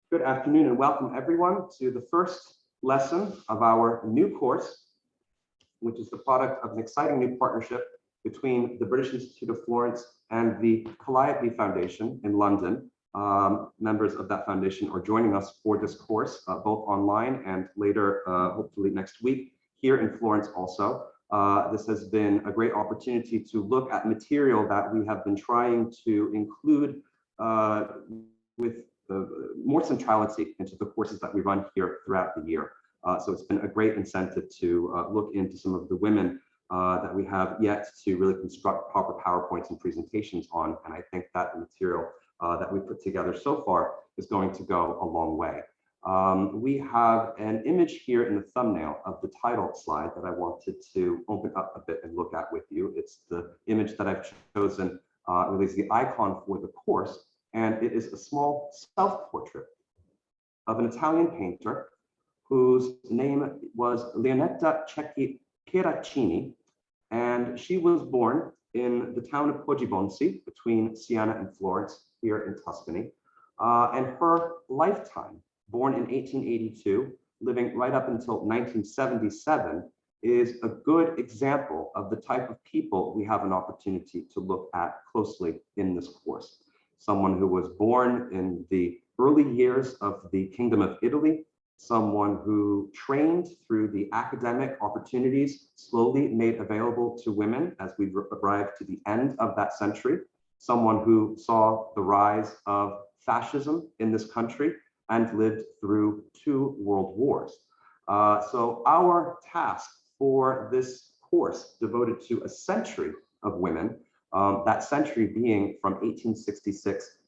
Good afternoon and welcome everyone to the first lesson of our new course, which is the product of an exciting new partnership between the British Institute of Florence and the Calliope Foundation in London. Members of that foundation are joining us for this course, both online and later, hopefully next week, here in Florence also. This has been a great opportunity to look at material that we have been trying to include with more centrality into the courses that we run here throughout the year. So it's been a great incentive to look into some of the women that we have yet to really construct proper PowerPoints and presentations on. And I think that the material that we put together so far is going to go a long way. We have an image here in the thumbnail of the title slide that I wanted to open up a bit and look at with you. It's the image that I've chosen, really is the icon for the course. And it is a small self-portrait of an Italian painter whose name was Leonetta Cecchi Pieraccini, and she was born in the town of Poggibonsi between Siena and Florence here in Tuscany. And her lifetime, born in 1882, living right up until 1977, is a good example of the type of people we have an opportunity to look at closely in this course. Someone who was born in the early years of the Kingdom of Italy, someone who trained through the academic opportunities slowly made available to women as we arrived to the end of that century, someone who saw the rise of fascism in this country and lived through 2 world wars. So our task for this course devoted to a century of women, that century being from 1866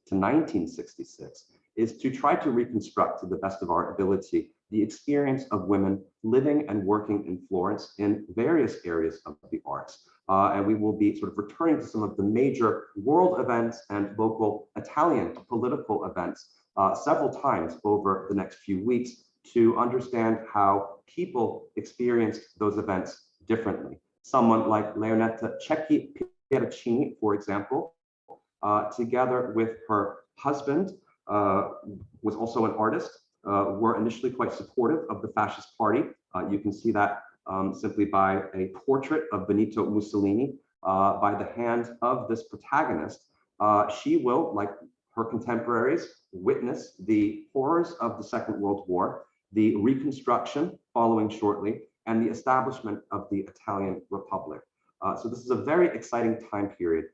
to 1966, is to try to reconstruct to the best of our ability the experience of women living and working in Florence in various areas of the arts. And we will be sort of returning to some of the major world events and local Italian political events several times over the next few weeks to understand how people experienced those events differently. Someone like Leonetta Cecchi Pieraccini, for example, together with her husband, was also an artist, were initially quite supportive of the fascist party. You can see that simply by a portrait of Benito Mussolini by the hand of this protagonist. She will, like her contemporaries, witness the horrors of the Second World War, the reconstruction following shortly, and the establishment of the Italian Republic. So this is a very exciting time period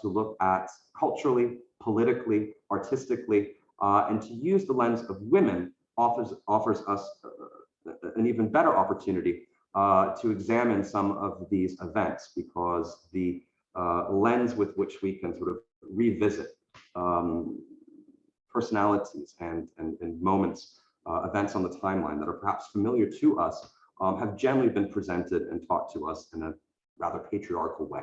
to look at culturally, politically, artistically, and to use the lens of women offers us an even better opportunity to examine some of these events, because the lens with which we can sort of revisit personalities and moments, events on the timeline that are perhaps familiar to us, have generally been presented and taught to us in a rather patriarchal way.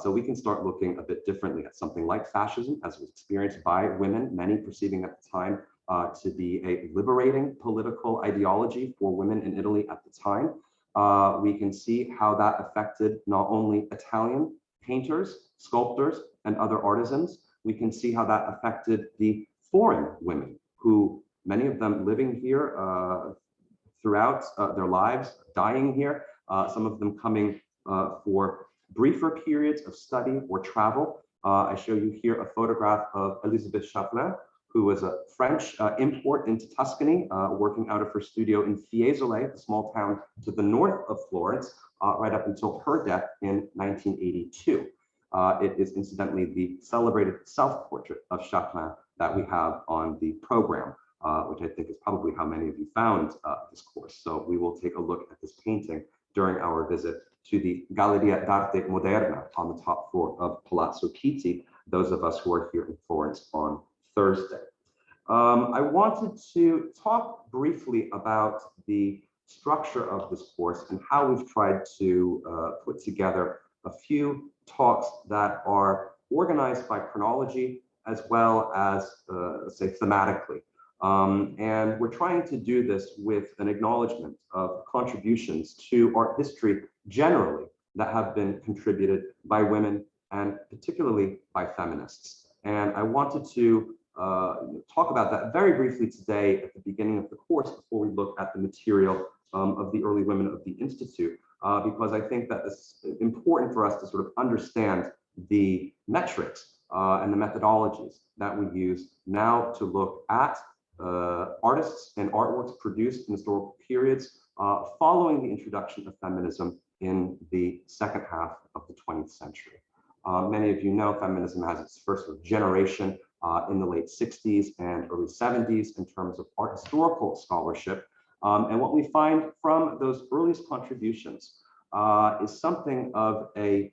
So we can start looking a bit differently at something like fascism as was experienced by women, many perceiving at the time to be a liberating political ideology for women in Italy at the time. We can see how that affected not only Italian painters, sculptors, and other artisans. We can see how that affected the foreign women who, many of them living here throughout their lives, dying here, some of them coming for briefer periods of study or travel. I show you here a photograph of Elisabeth Chaplin, who was a French import into Tuscany, working out of her studio in Fiesole, a small town to the north of Florence, right up until her death in 1982. It is incidentally the celebrated self-portrait of Chaplin that we have on the program, which I think is probably how many of you found this course. So we will take a look at this painting during our visit to the Galleria d'Arte Moderna on the top floor of Palazzo Pitti, those of us who are here in Florence on Thursday. I wanted to talk briefly about the structure of this course and how we've tried to put together a few talks that are organized by chronology as well as, say, thematically. And we're trying to do this with an acknowledgement of contributions to art history generally that have been contributed by women and particularly by feminists. And I wanted to talk about that very briefly today at the beginning of the course before we look at the material of the early women of the Institute, because I think that it's important for us to sort of understand the metrics and the methodologies that we use now to look at artists and artworks produced in historical periods following the introduction of feminism in the second half of the 20th century. Many of you know feminism has its first generation in the late 60s and early 70s in terms of art historical scholarship. And what we find from those earliest contributions is something of a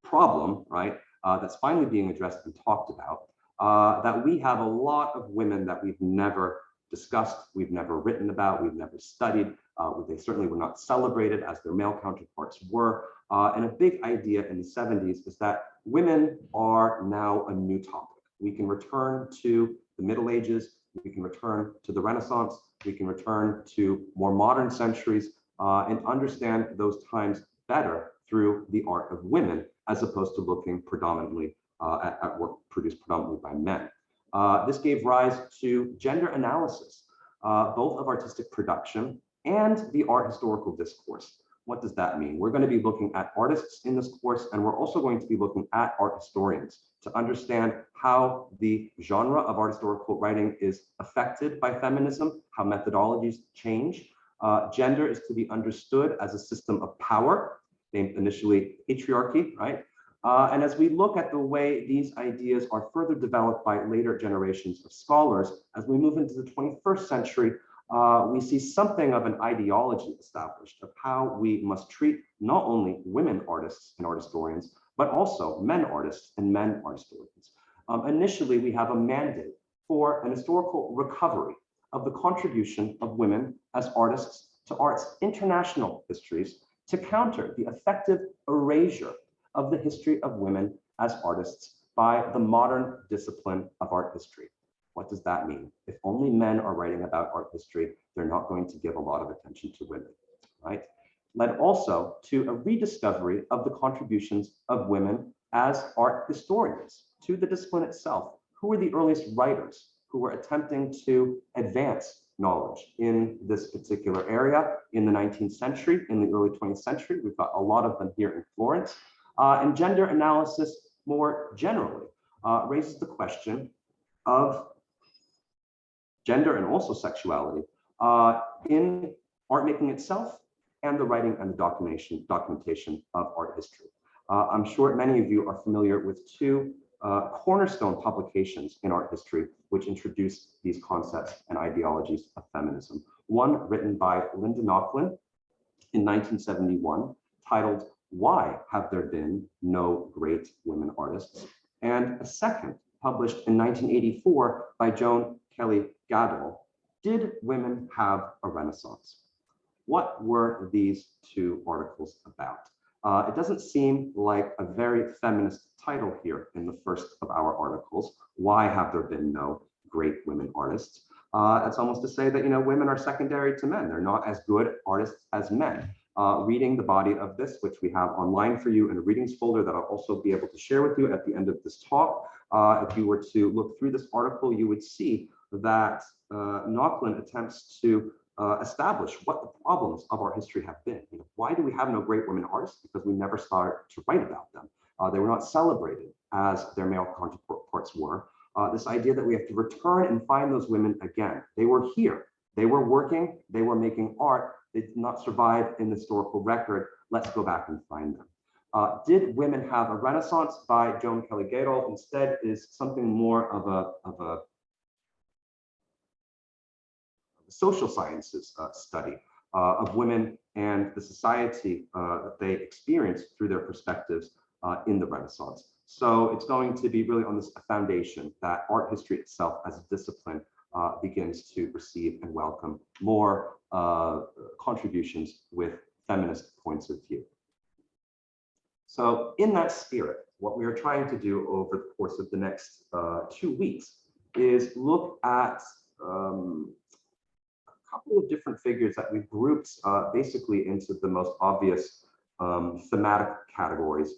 problem, right, that's finally being addressed and talked about, that we have a lot of women that we've never discussed, we've never written about, we've never studied. They certainly were not celebrated as their male counterparts were. And a big idea in the 70s is that women are now a new topic. We can return to the Middle Ages, we can return to the Renaissance, we can return to more modern centuries and understand those times better through the art of women, as opposed to looking predominantly at work produced predominantly by men. This gave rise to gender analysis, both of artistic production and the art historical discourse. What does that mean? We're going to be looking at artists in this course, and we're also going to be looking at art historians to understand how the genre of art historical writing is affected by feminism, how methodologies change. Gender is to be understood as a system of power, named initially patriarchy, right? And as we look at the way these ideas are further developed by later generations of scholars, as we move into the 21st century, we see something of an ideology established of how we must treat not only women artists and art historians, but also men artists and men art historians. Initially, we have a mandate for an historical recovery of the contribution of women as artists to art's international histories to counter the effective erasure of the history of women as artists by the modern discipline of art history. What does that mean? If only men are writing about art history, they're not going to give a lot of attention to women, right? Led also to a rediscovery of the contributions of women as art historians to the discipline itself. Who were the earliest writers who were attempting to advance knowledge in this particular area in the 19th century, in the early 20th century? We've got a lot of them here in Florence. And gender analysis more generally raises the question of gender and also sexuality in art making itself and the writing and the documentation of art history. I'm sure many of you are familiar with two cornerstone publications in art history which introduced these concepts and ideologies of feminism. One written by Linda Nochlin in 1971, titled "Why Have There Been No Great Women Artists?" and a second published in 1984 by Joan Kelly Gadol, "Did Women Have a Renaissance?" What were these two articles about? It doesn't seem like a very feminist title here in the first of our articles. Why have there been no great women artists? That's almost to say that, you know, women are secondary to men. They're not as good artists as men. Reading the body of this, which we have online for you in a readings folder that I'll also be able to share with you at the end of this talk. If you were to look through this article, you would see that Nochlin attempts to establish what the problems of our history have been. You know, why do we have no great women artists? Because we never started to write about them. They were not celebrated as their male counterparts were. This idea that we have to return and find those women again. They were here. They were working. They were making art. They did not survive in the historical record. Let's go back and find them. Did Women Have a Renaissance by Joan Kelly Gadol instead is something more of a social sciences study of women and the society that they experience through their perspectives in the Renaissance. So it's going to be really on this foundation that art history itself as a discipline begins to receive and welcome more contributions with feminist points of view. So in that spirit, what we are trying to do over the course of the next 2 weeks is look at couple of different figures that we've grouped basically into the most obvious thematic categories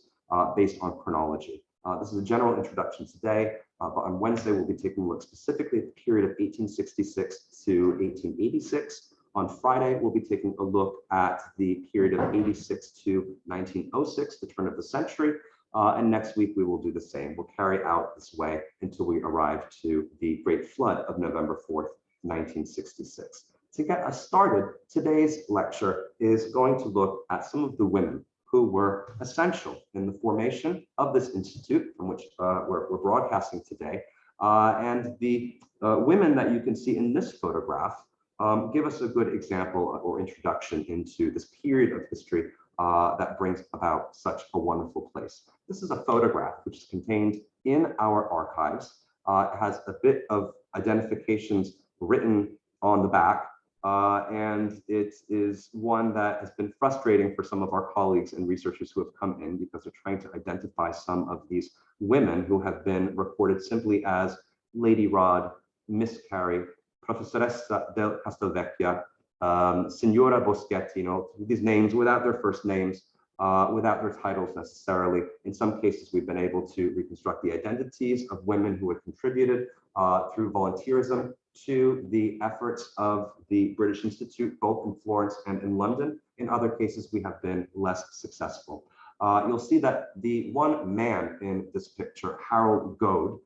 based on chronology. This is a general introduction today, but on Wednesday we'll be taking a look specifically at the period of 1866 to 1886. On Friday, we'll be taking a look at the period of 86 to 1906, the turn of the century. And next week, we will do the same. We'll carry out this way until we arrive to the Great Flood of November 4th, 1966. To get us started, today's lecture is going to look at some of the women who were essential in the formation of this institute from which we're broadcasting today. And the women that you can see in this photograph give us a good example or introduction into this period of history that brings about such a wonderful place. This is a photograph which is contained in our archives. It has a bit of identifications written on the back, and it is one that has been frustrating for some of our colleagues and researchers who have come in because they're trying to identify some of these women who have been recorded simply as Lady Rod, Miss Carey, Professoressa del Castelvecchia, Signora Boschetti, these names without their first names, without their titles necessarily. In some cases, we've been able to reconstruct the identities of women who had contributed through volunteerism to the efforts of the British Institute, both in Florence and in London. In other cases, we have been less successful. You'll see that the one man in this picture, Harold Goad,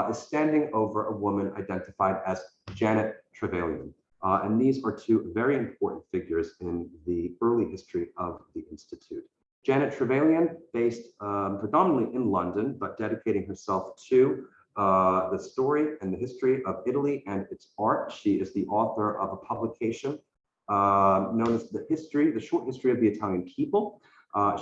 is standing over a woman identified as Janet Trevelyan. And these are two very important figures in the early history of the Institute. Janet Trevelyan, based predominantly in London, but dedicating herself to the story and the history of Italy and its art. She is the author of a publication known as The Short History of the Italian People.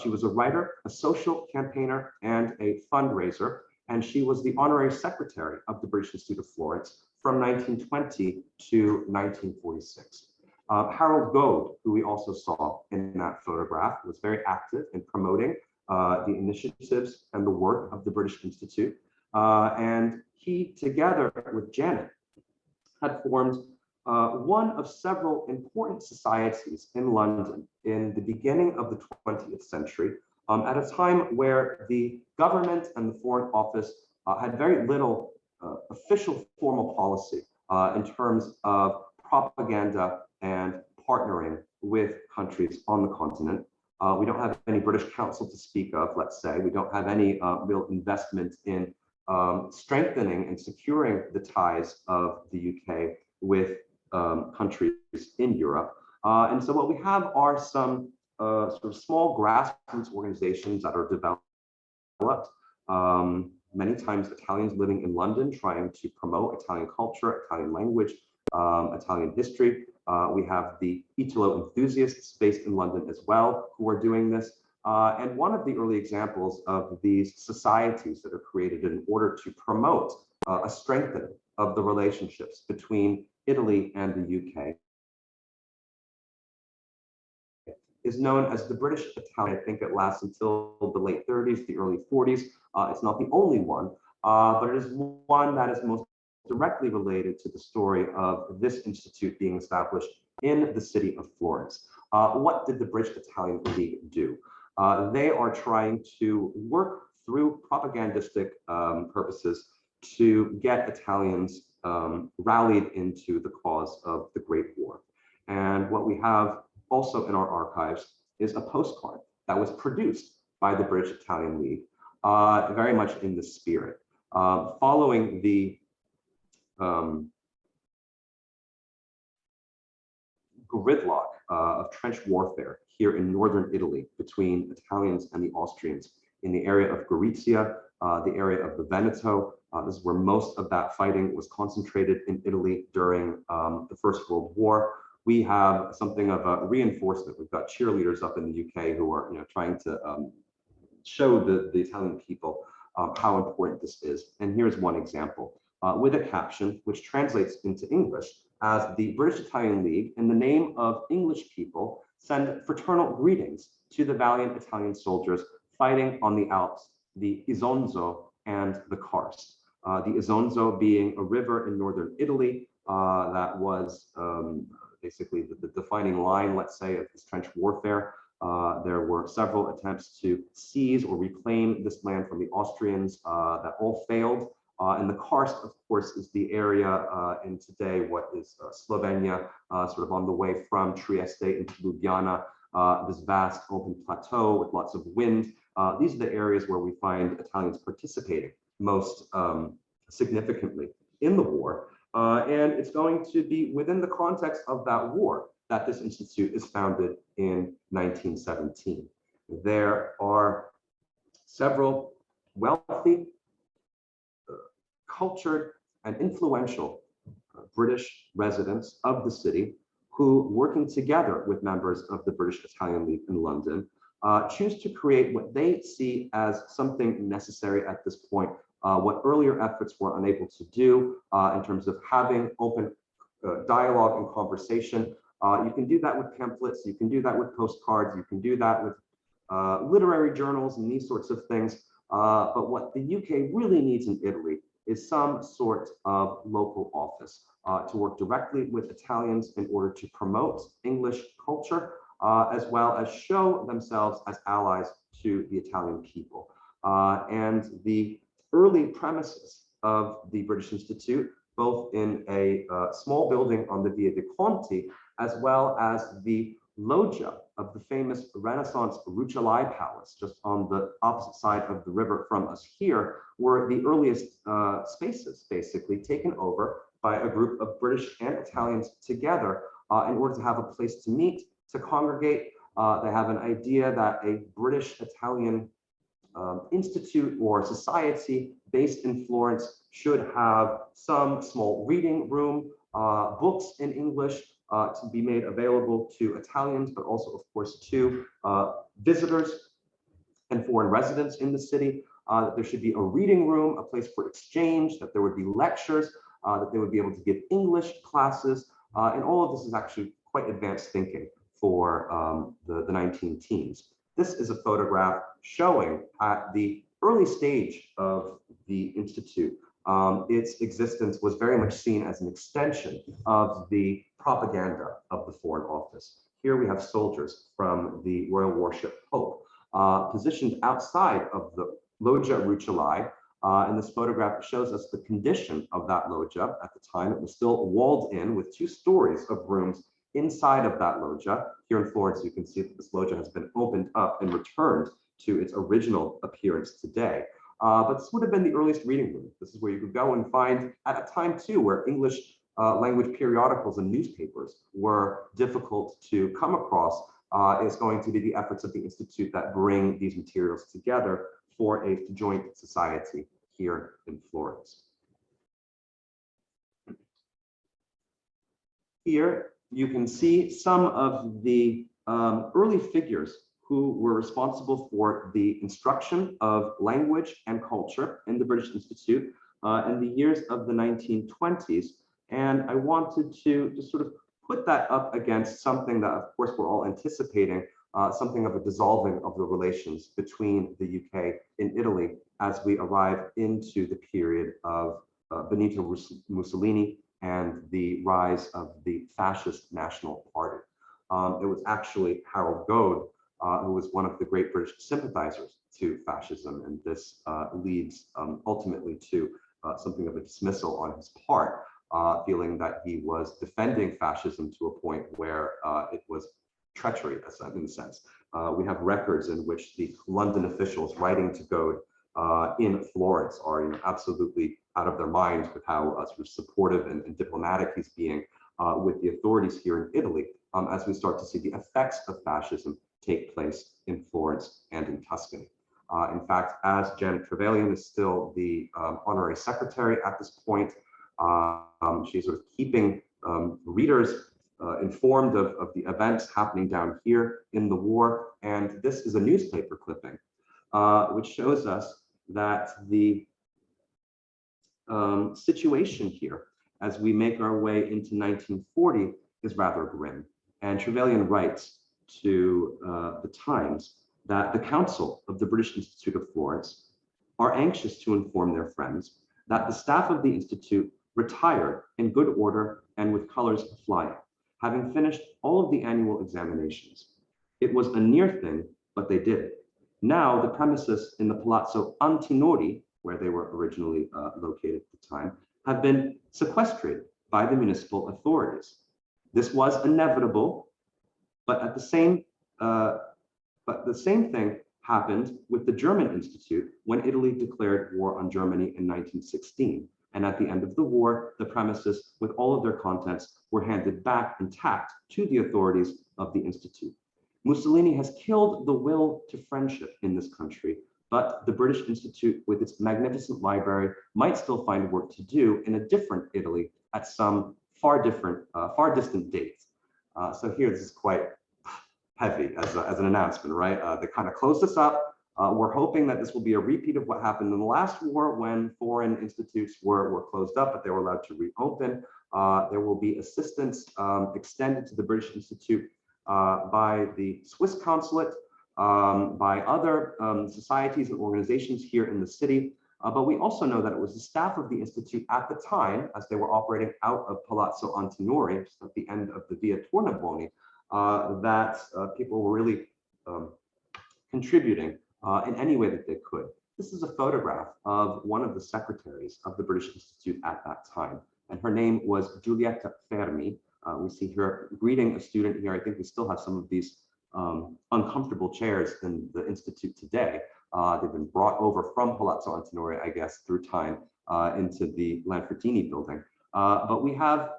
She was a writer, a social campaigner, and a fundraiser. And she was the honorary secretary of the British Institute of Florence from 1920 to 1946. Harold Goad, who we also saw in that photograph, was very active in promoting the initiatives and the work of the British Institute. And he, together with Janet, had formed one of several important societies in London in the beginning of the 20th century, at a time where the government and the Foreign Office had very little official formal policy in terms of propaganda and partnering with countries on the continent. We don't have any British Council to speak of, let's say. We don't have any real investment in strengthening and securing the ties of the UK with countries in Europe. And so what we have are some sort of small grassroots organizations that are developed. Many times Italians living in London trying to promote Italian culture, Italian language, Italian history. We have the Italo enthusiasts based in London as well who are doing this. And one of the early examples of these societies that are created in order to promote a strengthening of the relationships between Italy and the UK is known as the British Italian. I think it lasts until the late 30s, the early 40s. It's not the only one, but it is one that is most directly related to the story of this institute being established in the city of Florence. What did the British Italian League do? They are trying to work through propagandistic purposes to get Italians rallied into the cause of the Great War. And what we have also in our archives is a postcard that was produced by the British Italian League, very much in the spirit. Following the gridlock of trench warfare here in northern Italy between Italians and the Austrians in the area of Gorizia, the area of the Veneto. This is where most of that fighting was concentrated in Italy during the First World War. We have something of a reinforcement. We've got cheerleaders up in the UK who are trying to show the Italian people how important this is. And here's one example with a caption which translates into English as the British Italian League, in the name of English people, send fraternal greetings to the valiant Italian soldiers fighting on the Alps, the Isonzo and the Karst. The Isonzo being a river in northern Italy that was basically the defining line, let's say, of this trench warfare. There were several attempts to seize or reclaim this land from the Austrians that all failed. And the karst, of course, is the area in today what is Slovenia, sort of on the way from Trieste into Ljubljana, this vast open plateau with lots of wind. These are the areas where we find Italians participating most significantly in the war. And it's going to be within the context of that war that this institute is founded in 1917. There are several wealthy, cultured, and influential British residents of the city who, working together with members of the British Italian League in London, choose to create what they see as something necessary at this point, what earlier efforts were unable to do in terms of having open dialogue and conversation. You can do that with pamphlets, you can do that with postcards, you can do that with literary journals and these sorts of things. But what the UK really needs in Italy is some sort of local office to work directly with Italians in order to promote English culture, as well as show themselves as allies to the Italian people. And the early premises of the British Institute, both in a small building on the Via dei Conti, as well as the loggia of the famous Renaissance Rucellai Palace, just on the opposite side of the river from us here, were the earliest spaces basically taken over by a group of British and Italians together in order to have a place to meet, to congregate. They have an idea that a British-Italian institute or society based in Florence should have some small reading room, books in English to be made available to Italians, but also, of course, to visitors and foreign residents in the city. That there should be a reading room, a place for exchange, that there would be lectures, that they would be able to give English classes. And all of this is actually quite advanced thinking for the 19 teens. This is a photograph showing at the early stage of the Institute, its existence was very much seen as an extension of the propaganda of the Foreign Office. Here we have soldiers from the Royal Warship Hope positioned outside of the Loggia Rucellai. And this photograph shows us the condition of that loggia. At the time, it was still walled in with 2 stories of rooms inside of that loggia. Here in Florence, you can see that this loggia has been opened up and returned to its original appearance today. But this would have been the earliest reading room. This is where you could go and find, at a time too, where English language periodicals and newspapers were difficult to come across, is going to be the efforts of the Institute that bring these materials together for a joint society here in Florence. Here you can see some of the early figures who were responsible for the instruction of language and culture in the British Institute in the years of the 1920s. And I wanted to just sort of put that up against something that, of course, we're all anticipating, something of a dissolving of the relations between the UK and Italy as we arrive into the period of Benito Mussolini and the rise of the fascist National Party. It was actually Harold Gode, who was one of the great British sympathizers to fascism, and this leads ultimately to something of a dismissal on his part, feeling that he was defending fascism to a point where it was treachery, in a sense. We have records in which the London officials writing to Gode in Florence are absolutely out of their minds with how sort of supportive and diplomatic he's being with the authorities here in Italy, as we start to see the effects of fascism take place in Florence and in Tuscany. In fact, as Janet Trevelyan is still the honorary secretary at this point, she's sort of keeping readers informed of the events happening down here in the war. And this is a newspaper clipping, which shows us that the situation here, as we make our way into 1940, is rather grim. And Trevelyan writes to the Times that the Council of the British Institute of Florence are anxious to inform their friends that the staff of the Institute retired in good order and with colors flying, having finished all of the annual examinations. It was a near thing, but they did it. Now, the premises in the Palazzo Antinori, where they were originally located at the time, have been sequestrated by the municipal authorities. This was inevitable, but at the same thing happened with the German Institute when Italy declared war on Germany in 1916. And at the end of the war, the premises with all of their contents were handed back intact to the authorities of the Institute. Mussolini has killed the will to friendship in this country, but the British Institute, with its magnificent library, might still find work to do in a different Italy at some far distant dates. So here, this is quite heavy as an announcement, right? They kind of closed us up. We're hoping that this will be a repeat of what happened in the last war when foreign institutes were closed up, but they were allowed to reopen. There will be assistance extended to the British Institute by the Swiss consulate, by other societies and organizations here in the city. But we also know that it was the staff of the Institute at the time, as they were operating out of Palazzo Antinori, just at the end of the Via Tornabuoni, that people were really contributing in any way that they could. This is a photograph of one of the secretaries of the British Institute at that time, and her name was Giulietta Fermi. We see her greeting a student here. I think we still have some of these uncomfortable chairs in the Institute today. They've been brought over from Palazzo Antinori, I guess, through time into the Lanfratini building. But we have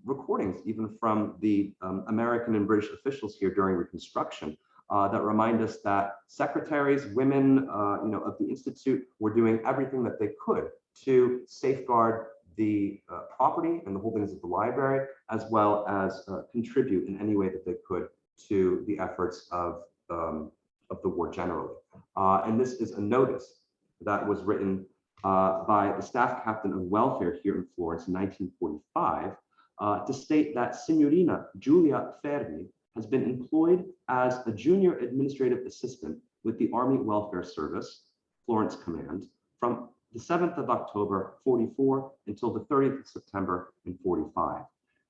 recordings even from the American and British officials here during Reconstruction that remind us that secretaries, women, of the Institute were doing everything that they could to safeguard the property and the holdings of the library, as well as contribute in any way that they could to the efforts of the war generally. And this is a notice that was written by the staff captain of welfare here in Florence in 1945 to state that Signorina Giulia Fermi has been employed as a junior administrative assistant with the Army Welfare Service, Florence Command, from the 7th of October, 44 until the 30th of September in 45.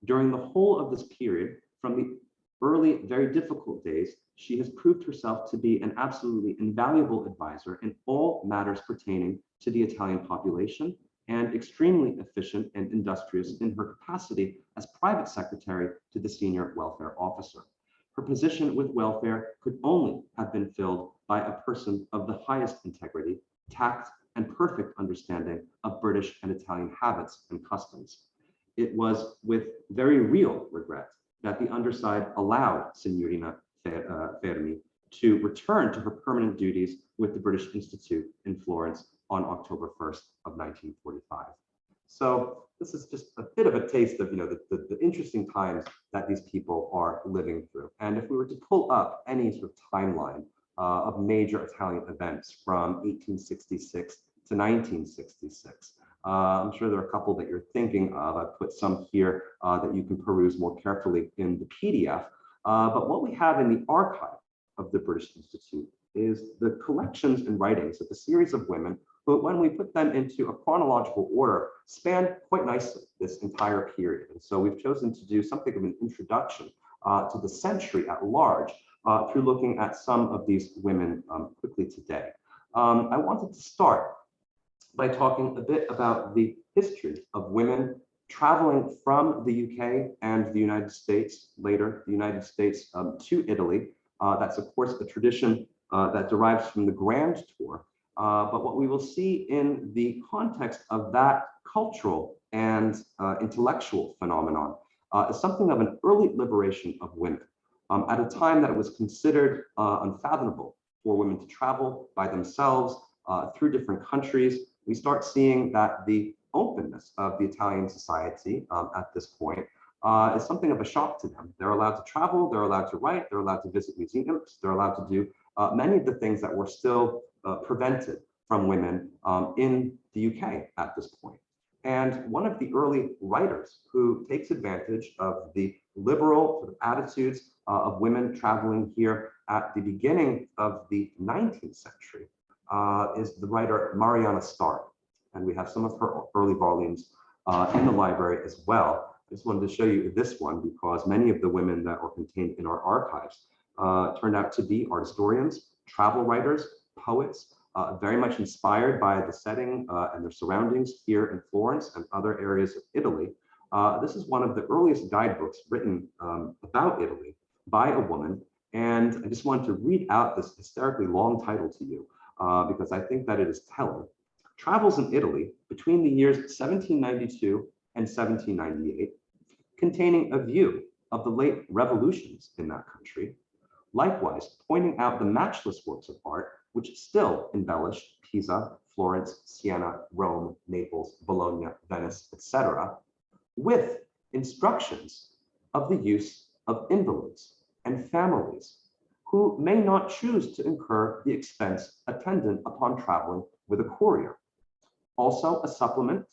During the whole of this period, from the early, very difficult days, she has proved herself to be an absolutely invaluable advisor in all matters pertaining to the Italian population and extremely efficient and industrious in her capacity as private secretary to the senior welfare officer. Her position with welfare could only have been filled by a person of the highest integrity, tact, and perfect understanding of British and Italian habits and customs. It was with very real regret that the underside allowed Signorina Fermi to return to her permanent duties with the British Institute in Florence on October 1st of 1945. So this is just a bit of a taste of the interesting times that these people are living through. And if we were to pull up any sort of timeline of major Italian events from 1866 to 1966, I'm sure there are a couple that you're thinking of. I've put some here that you can peruse more carefully in the PDF. But what we have in the archive of the British Institute is the collections and writings of a series of women who, when we put them into a chronological order, span quite nicely this entire period. And so we've chosen to do something of an introduction to the century at large through looking at some of these women quickly today. I wanted to start by talking a bit about the history of women traveling from the UK and the United States, later the United States to Italy. That's of course a tradition that derives from the Grand Tour. But what we will see in the context of that cultural and intellectual phenomenon is something of an early liberation of women at a time that it was considered unfathomable for women to travel by themselves through different countries. We start seeing that the openness of the Italian society at this point is something of a shock to them. They're allowed to travel, they're allowed to write, they're allowed to visit museums, they're allowed to do many of the things that were still prevented from women in the UK at this point. And one of the early writers who takes advantage of the liberal sort of attitudes of women traveling here at the beginning of the 19th century is the writer Mariana Starr. And we have some of her early volumes in the library as well. I just wanted to show you this one because many of the women that are contained in our archives turned out to be art historians, travel writers, poets, very much inspired by the setting and their surroundings here in Florence and other areas of Italy. This is one of the earliest guidebooks written about Italy by a woman. And I just wanted to read out this hysterically long title to you because I think that it is telling. Travels in Italy between the years 1792 and 1798, containing a view of the late revolutions in that country, likewise pointing out the matchless works of art which still embellish Pisa, Florence, Siena, Rome, Naples, Bologna, Venice, etc., with instructions of the use of invalids and families who may not choose to incur the expense attendant upon traveling with a courier. Also a supplement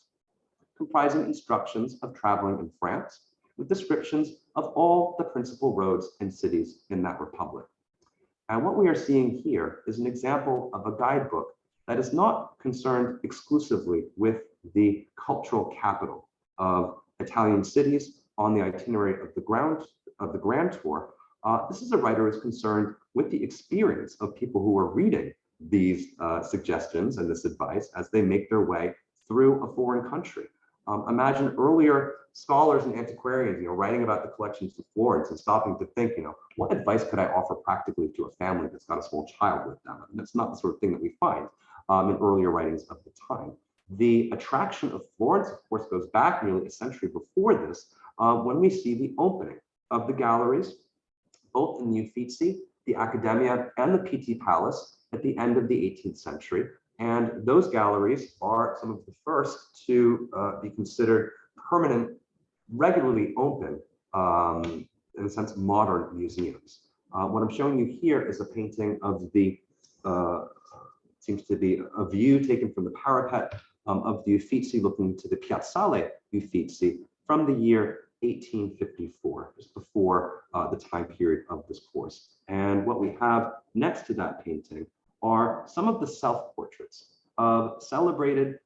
comprising instructions of traveling in France with descriptions of all the principal roads and cities in that republic. And what we are seeing here is an example of a guidebook that is not concerned exclusively with the cultural capital of Italian cities on the itinerary of the Grand Tour. This is a writer who is concerned with the experience of people who are reading these suggestions and this advice as they make their way through a foreign country. Imagine earlier scholars and antiquarians, writing about the collections of Florence and stopping to think, what advice could I offer practically to a family that's got a small child with them? And that's not the sort of thing that we find in earlier writings of the time. The attraction of Florence, of course, goes back nearly a century before this, when we see the opening of the galleries, both in the Uffizi, the Accademia, and the Pitti Palace at the end of the 18th century. And those galleries are some of the first to be considered permanent, regularly open, in a sense, modern museums. What I'm showing you here is a painting of the, seems to be a view taken from the parapet of the Uffizi looking to the Piazzale Uffizi from the year 1854, just before the time period of this course. And what we have next to that painting are some of the self-portraits of celebrated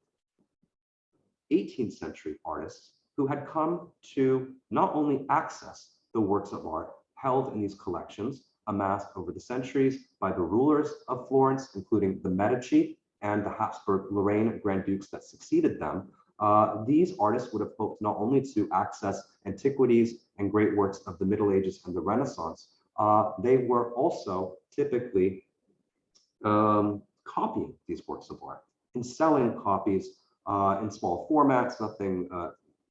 18th century artists who had come to not only access the works of art held in these collections, amassed over the centuries by the rulers of Florence, including the Medici and the Habsburg-Lorraine Grand Dukes that succeeded them. These artists would have hoped not only to access antiquities and great works of the Middle Ages and the Renaissance, they were also typically copying these works of art and selling copies in small formats, nothing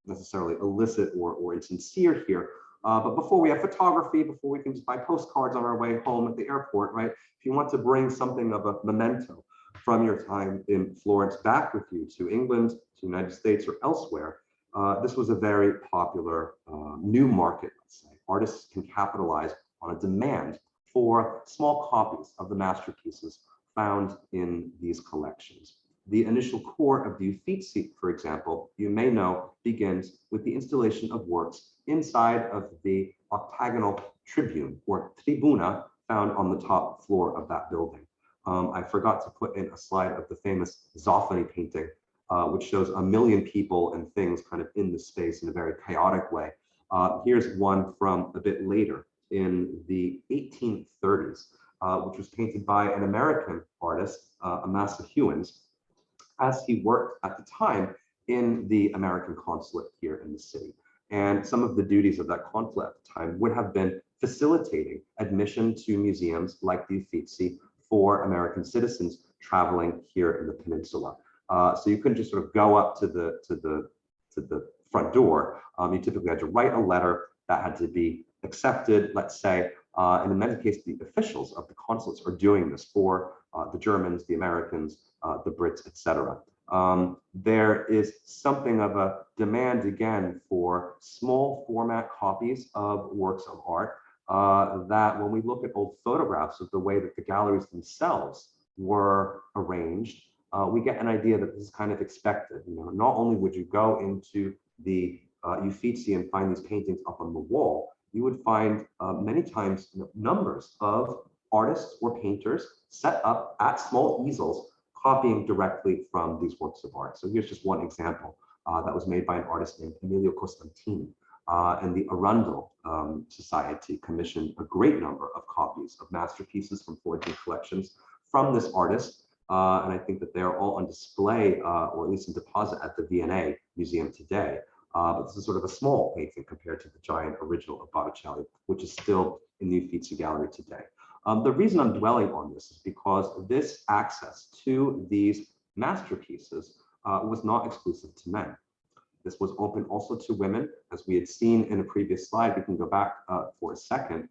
necessarily illicit or insincere here. But before we have photography, before we can just buy postcards on our way home at the airport, right? If you want to bring something of a memento from your time in Florence back with you to England, to the United States, or elsewhere, this was a very popular new market, let's say. Artists can capitalize on a demand for small copies of the masterpieces found in these collections. The initial core of the Uffizi, for example, you may know, begins with the installation of works inside of the octagonal tribune or tribuna found on the top floor of that building. I forgot to put in a slide of the famous Zoffany painting, which shows a million people and things kind of in the space in a very chaotic way. Here's one from a bit later in the 1830s, which was painted by an American artist, Amasa Hewins, as he worked at the time in the American consulate here in the city. And some of the duties of that consulate at the time would have been facilitating admission to museums like the Uffizi for American citizens traveling here in the peninsula. So you couldn't just sort of go up to the front door. You typically had to write a letter that had to be accepted, let's say, and in many cases, the officials of the consulates are doing this for the Germans, the Americans, the Brits, etc. There is something of a demand again for small format copies of works of art that when we look at old photographs of the way that the galleries themselves were arranged, we get an idea that this is kind of expected. Not only would you go into the Uffizi and find these paintings up on the wall, you would find many times numbers of artists or painters set up at small easels copying directly from these works of art. So here's just one example that was made by an artist named Emilio Costantini. and the Arundel Society commissioned a great number of copies of masterpieces from Florentine collections from this artist. And I think that they're all on display, or at least in deposit at the V&A Museum today. But this is sort of a small painting compared to the giant original of Botticelli, which is still in the Uffizi Gallery today. The reason I'm dwelling on this is because this access to these masterpieces was not exclusive to men. This was open also to women, as we had seen in a previous slide. We can go back for a second,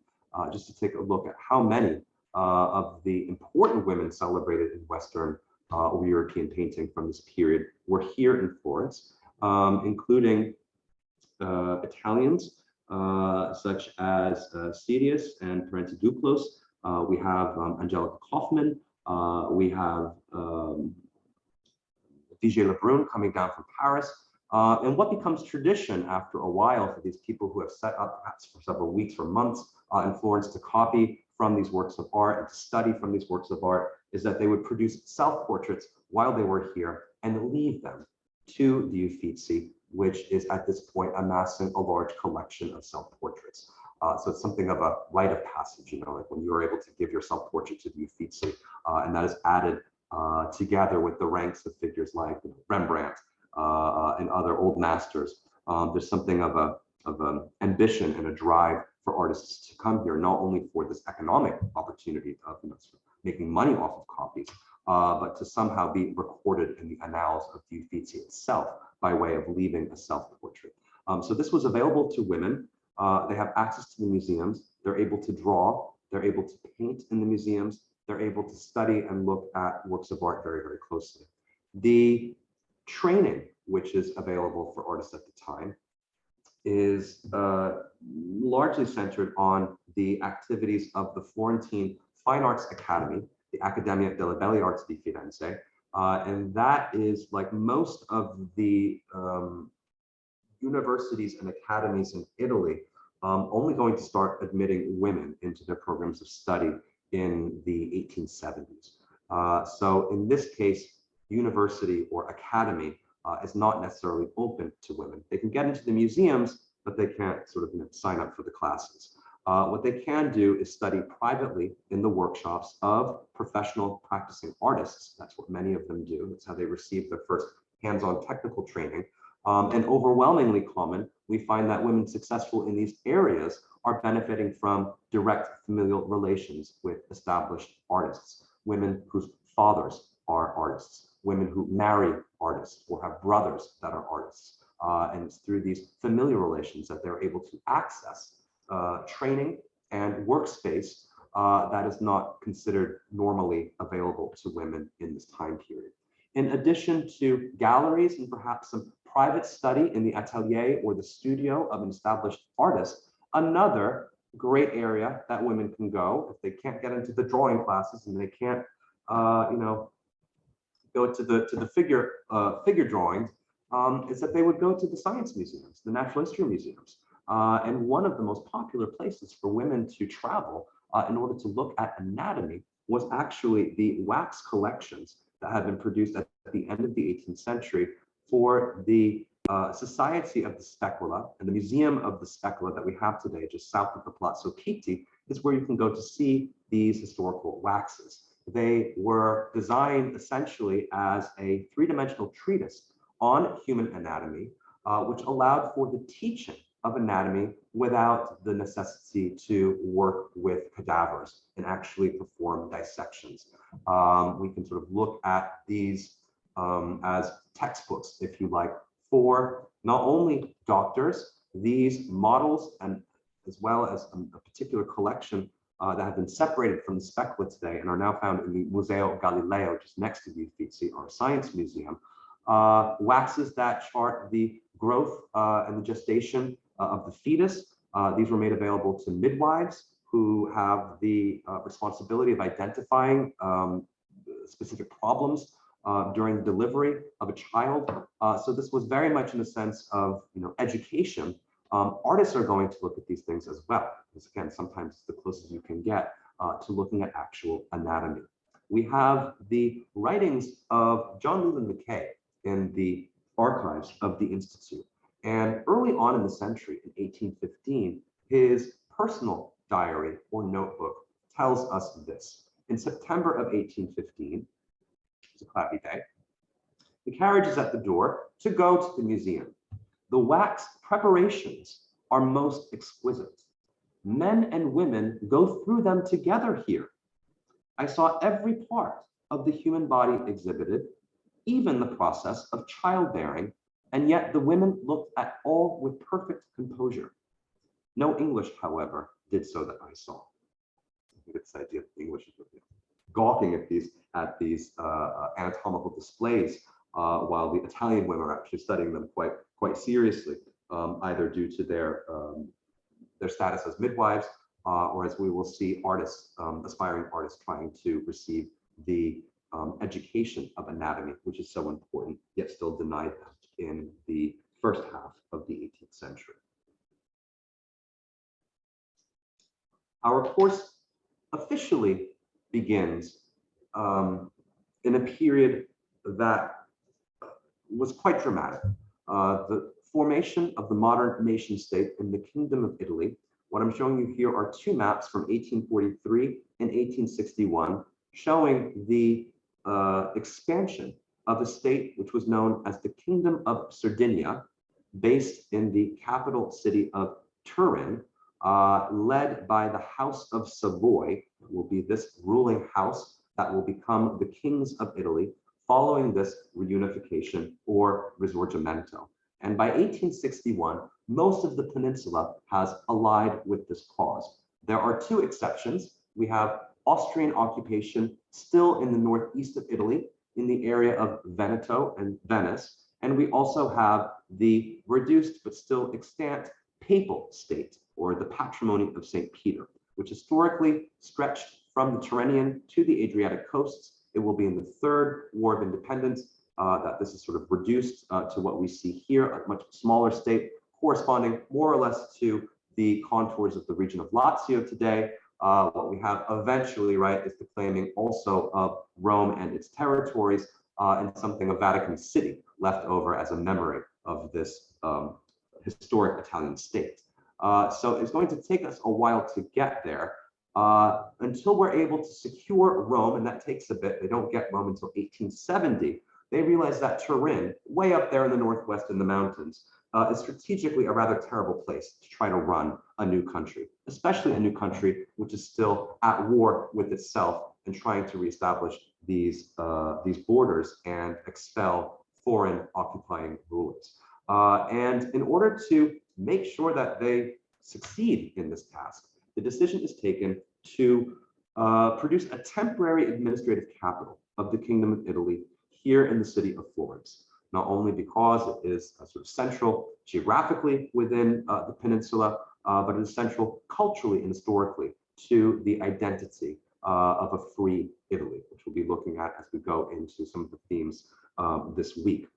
just to take a look at how many of the important women celebrated in Western or European painting from this period were here in Florence, including Italians such as Sirius and Parenti Duclos. We have Angelica Kaufmann. We have Vigée Lebrun coming down from Paris. And what becomes tradition after a while for these people who have set up perhaps for several weeks or months in Florence to copy from these works of art and to study from these works of art is that they would produce self-portraits while they were here and leave them to the Uffizi, which is at this point amassing a large collection of self-portraits. So it's something of a rite of passage, you know, like when you were able to give your self-portrait to the Uffizi, and that is added together with the ranks of figures like Rembrandt and other old masters. There's something of an ambition and a drive for artists to come here, not only for this economic opportunity of making money off of copies, but to somehow be recorded in the annals of the Uffizi itself by way of leaving a self-portrait. So this was available to women. They have access to the museums. They're able to draw. They're able to paint in the museums. They're able to study and look at works of art very, very closely. The training which is available for artists at the time is largely centered on the activities of the Florentine Fine Arts Academy, the Accademia delle Belle Arti di Firenze, and that is, like most of the universities and academies in Italy, only going to start admitting women into their programs of study in the 1870s. So in this case, university or academy is not necessarily open to women. They can get into the museums, but they can't sort of sign up for the classes. What they can do is study privately in the workshops of professional practicing artists. That's what many of them do. That's how they receive their first hands-on technical training. And overwhelmingly common, we find that women successful in these areas are benefiting from direct familial relations with established artists, women whose fathers are artists, women who marry artists or have brothers that are artists. And it's through these familial relations that they're able to access training and workspace that is not considered normally available to women in this time period. In addition to galleries and perhaps some private study in the atelier or the studio of an established artist, another great area that women can go if they can't get into the drawing classes and they can't, go to the figure drawings, is that they would go to the science museums, the natural history museums. And one of the most popular places for women to travel in order to look at anatomy was actually the wax collections that had been produced at the end of the 18th century for the Society of the Specula, and the Museum of the Specula that we have today just south of the Palazzo Pitti is where you can go to see these historical waxes. They were designed essentially as a three-dimensional treatise on human anatomy, which allowed for the teaching of anatomy without the necessity to work with cadavers and actually perform dissections. We can sort of look at these as textbooks, if you like, for not only doctors. These models, and as well as a particular collection that have been separated from the Specula today and are now found in the Museo Galileo, just next to the Uffizi, our science museum, waxes that chart the growth and the gestation of the fetus. These were made available to midwives who have the responsibility of identifying specific problems during the delivery of a child. So this was very much in the sense of education. Artists are going to look at these things as well, because again, sometimes it's the closest you can get to looking at actual anatomy. We have the writings of John Leland Mackay in the archives of the Institute. And early on in the century, in 1815, his personal diary or notebook tells us this. In September of 1815, it's a cloudy day, the carriage is at the door to go to the museum. The wax preparations are most exquisite. Men and women go through them together here. I saw every part of the human body exhibited, even the process of childbearing, and yet the women looked at all with perfect composure. No English, however, did so that I saw. I think it's the idea of English is gawking at these anatomical displays, while the Italian women are actually studying them quite seriously, either due to their status as midwives, or as we will see, artists, aspiring artists trying to receive the education of anatomy, which is so important, yet still denied them in the first half of the 18th century. Our course officially begins in a period that was quite dramatic. The formation of the modern nation state in the Kingdom of Italy. What I'm showing you here are two maps from 1843 and 1861, showing the expansion of a state which was known as the Kingdom of Sardinia, based in the capital city of Turin, led by the House of Savoy. It will be this ruling house that will become the kings of Italy following this reunification or risorgimento. And by 1861, most of the peninsula has allied with this cause. There are two exceptions. We have Austrian occupation still in the northeast of Italy, in the area of Veneto and Venice. And we also have the reduced but still extant papal state, or the patrimony of St. Peter, which historically stretched from the Tyrrhenian to the Adriatic coasts. It will be in the Third War of Independence that this is sort of reduced to what we see here, a much smaller state, corresponding more or less to the contours of the region of Lazio today. What we have eventually, right, is the claiming also of Rome and its territories, and something of Vatican City left over as a memory of this historic Italian state. So it's going to take us a while to get there, until we're able to secure Rome, and that takes a bit. They don't get Rome until 1870. They realize that Turin, way up there in the northwest in the mountains, is strategically a rather terrible place to try to run a new country, especially a new country which is still at war with itself and trying to reestablish these borders and expel foreign occupying rulers. And in order to make sure that they succeed in this task, the decision is taken to produce a temporary administrative capital of the Kingdom of Italy here in the city of Florence, not only because it is sort of central geographically within the peninsula, but it is central culturally and historically to the identity of a free Italy, which we'll be looking at as we go into some of the themes this week.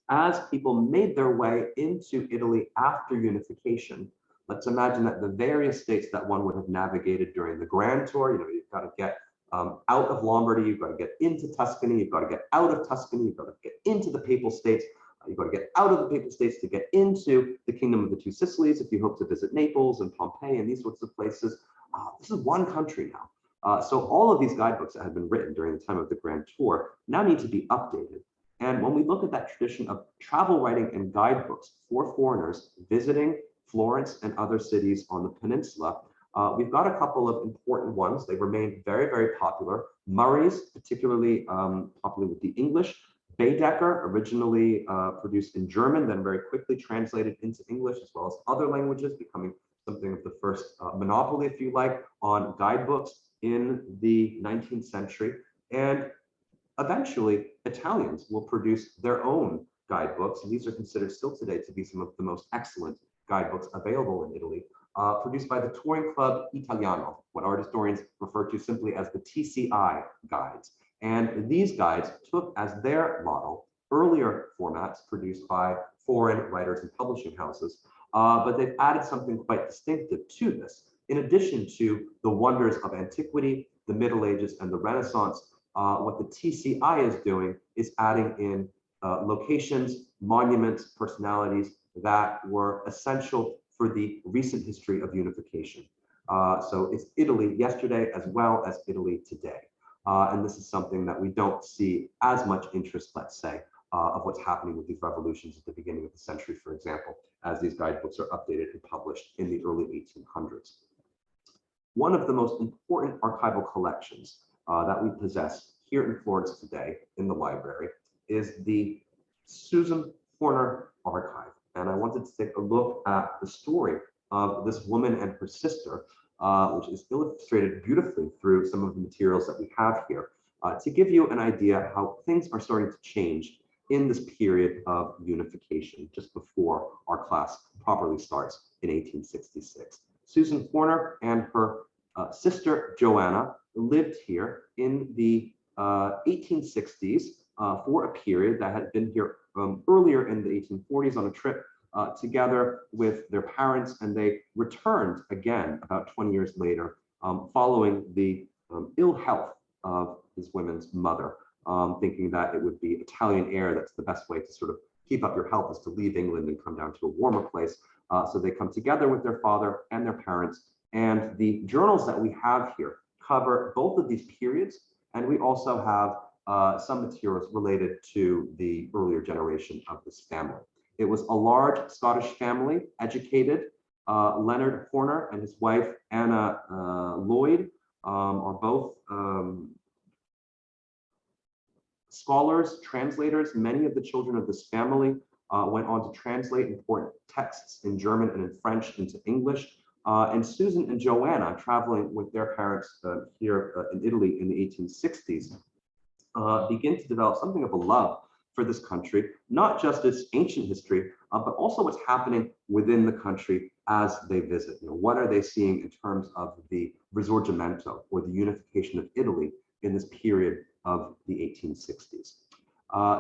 As people made their way into Italy after unification, let's imagine that the various states that one would have navigated during the Grand Tour, you've got to get out of Lombardy, you've got to get into Tuscany, you've got to get out of Tuscany, you've got to get into the Papal States, you've got to get out of the Papal States to get into the Kingdom of the Two Sicilies if you hope to visit Naples and Pompeii and these sorts of places. This is one country now. So all of these guidebooks that have been written during the time of the Grand Tour now need to be updated. And when we look at that tradition of travel writing and guidebooks for foreigners visiting Florence and other cities on the peninsula, we've got a couple of important ones. They remain very, very popular. Murray's, particularly popular with the English. Baedeker, originally produced in German, then very quickly translated into English as well as other languages, becoming something of the first monopoly, if you like, on guidebooks in the 19th century. And eventually, Italians will produce their own guidebooks, and these are considered still today to be some of the most excellent guidebooks available in Italy, produced by the Touring Club Italiano, what art historians refer to simply as the TCI guides. And these guides took as their model earlier formats produced by foreign writers and publishing houses, but they've added something quite distinctive to this. In addition to the wonders of antiquity, the Middle Ages, and the Renaissance, what the TCI is doing is adding in locations, monuments, personalities, that were essential for the recent history of unification. So it's Italy yesterday as well as Italy today. And this is something that we don't see as much interest, let's say, of what's happening with these revolutions at the beginning of the century, for example, as these guidebooks are updated and published in the early 1800s. One of the most important archival collections that we possess here in Florence today in the library is the Susan Horner Archive. And I wanted to take a look at the story of this woman and her sister, which is illustrated beautifully through some of the materials that we have here, to give you an idea how things are starting to change in this period of unification, just before our class properly starts in 1866. Susan Horner and her sister Joanna lived here in the 1860s for a period that had been here earlier in the 1840s on a trip together with their parents, and they returned again about 20 years later following the ill health of this woman's mother, thinking that it would be Italian air that's the best way to sort of keep up your health is to leave England and come down to a warmer place. So they come together with their father and their parents, and the journals that we have here cover both of these periods, and we also have some materials related to the earlier generation of this family. It was a large Scottish family, educated. Leonard Horner and his wife Anna Lloyd are both scholars, translators. Many of the children of this family went on to translate important texts in German and in French into English. And Susan and Joanna, traveling with their parents here in Italy in the 1860s, begin to develop something of a love for this country, not just its ancient history, but also what's happening within the country as they visit. You know, what are they seeing in terms of the Risorgimento, or the unification of Italy in this period of the 1860s?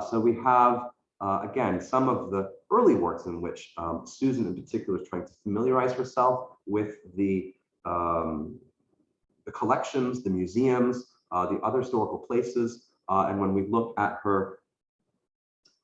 So we have, again, some of the early works in which Susan in particular is trying to familiarize herself with the collections, the museums, the other historical places. And when we look at her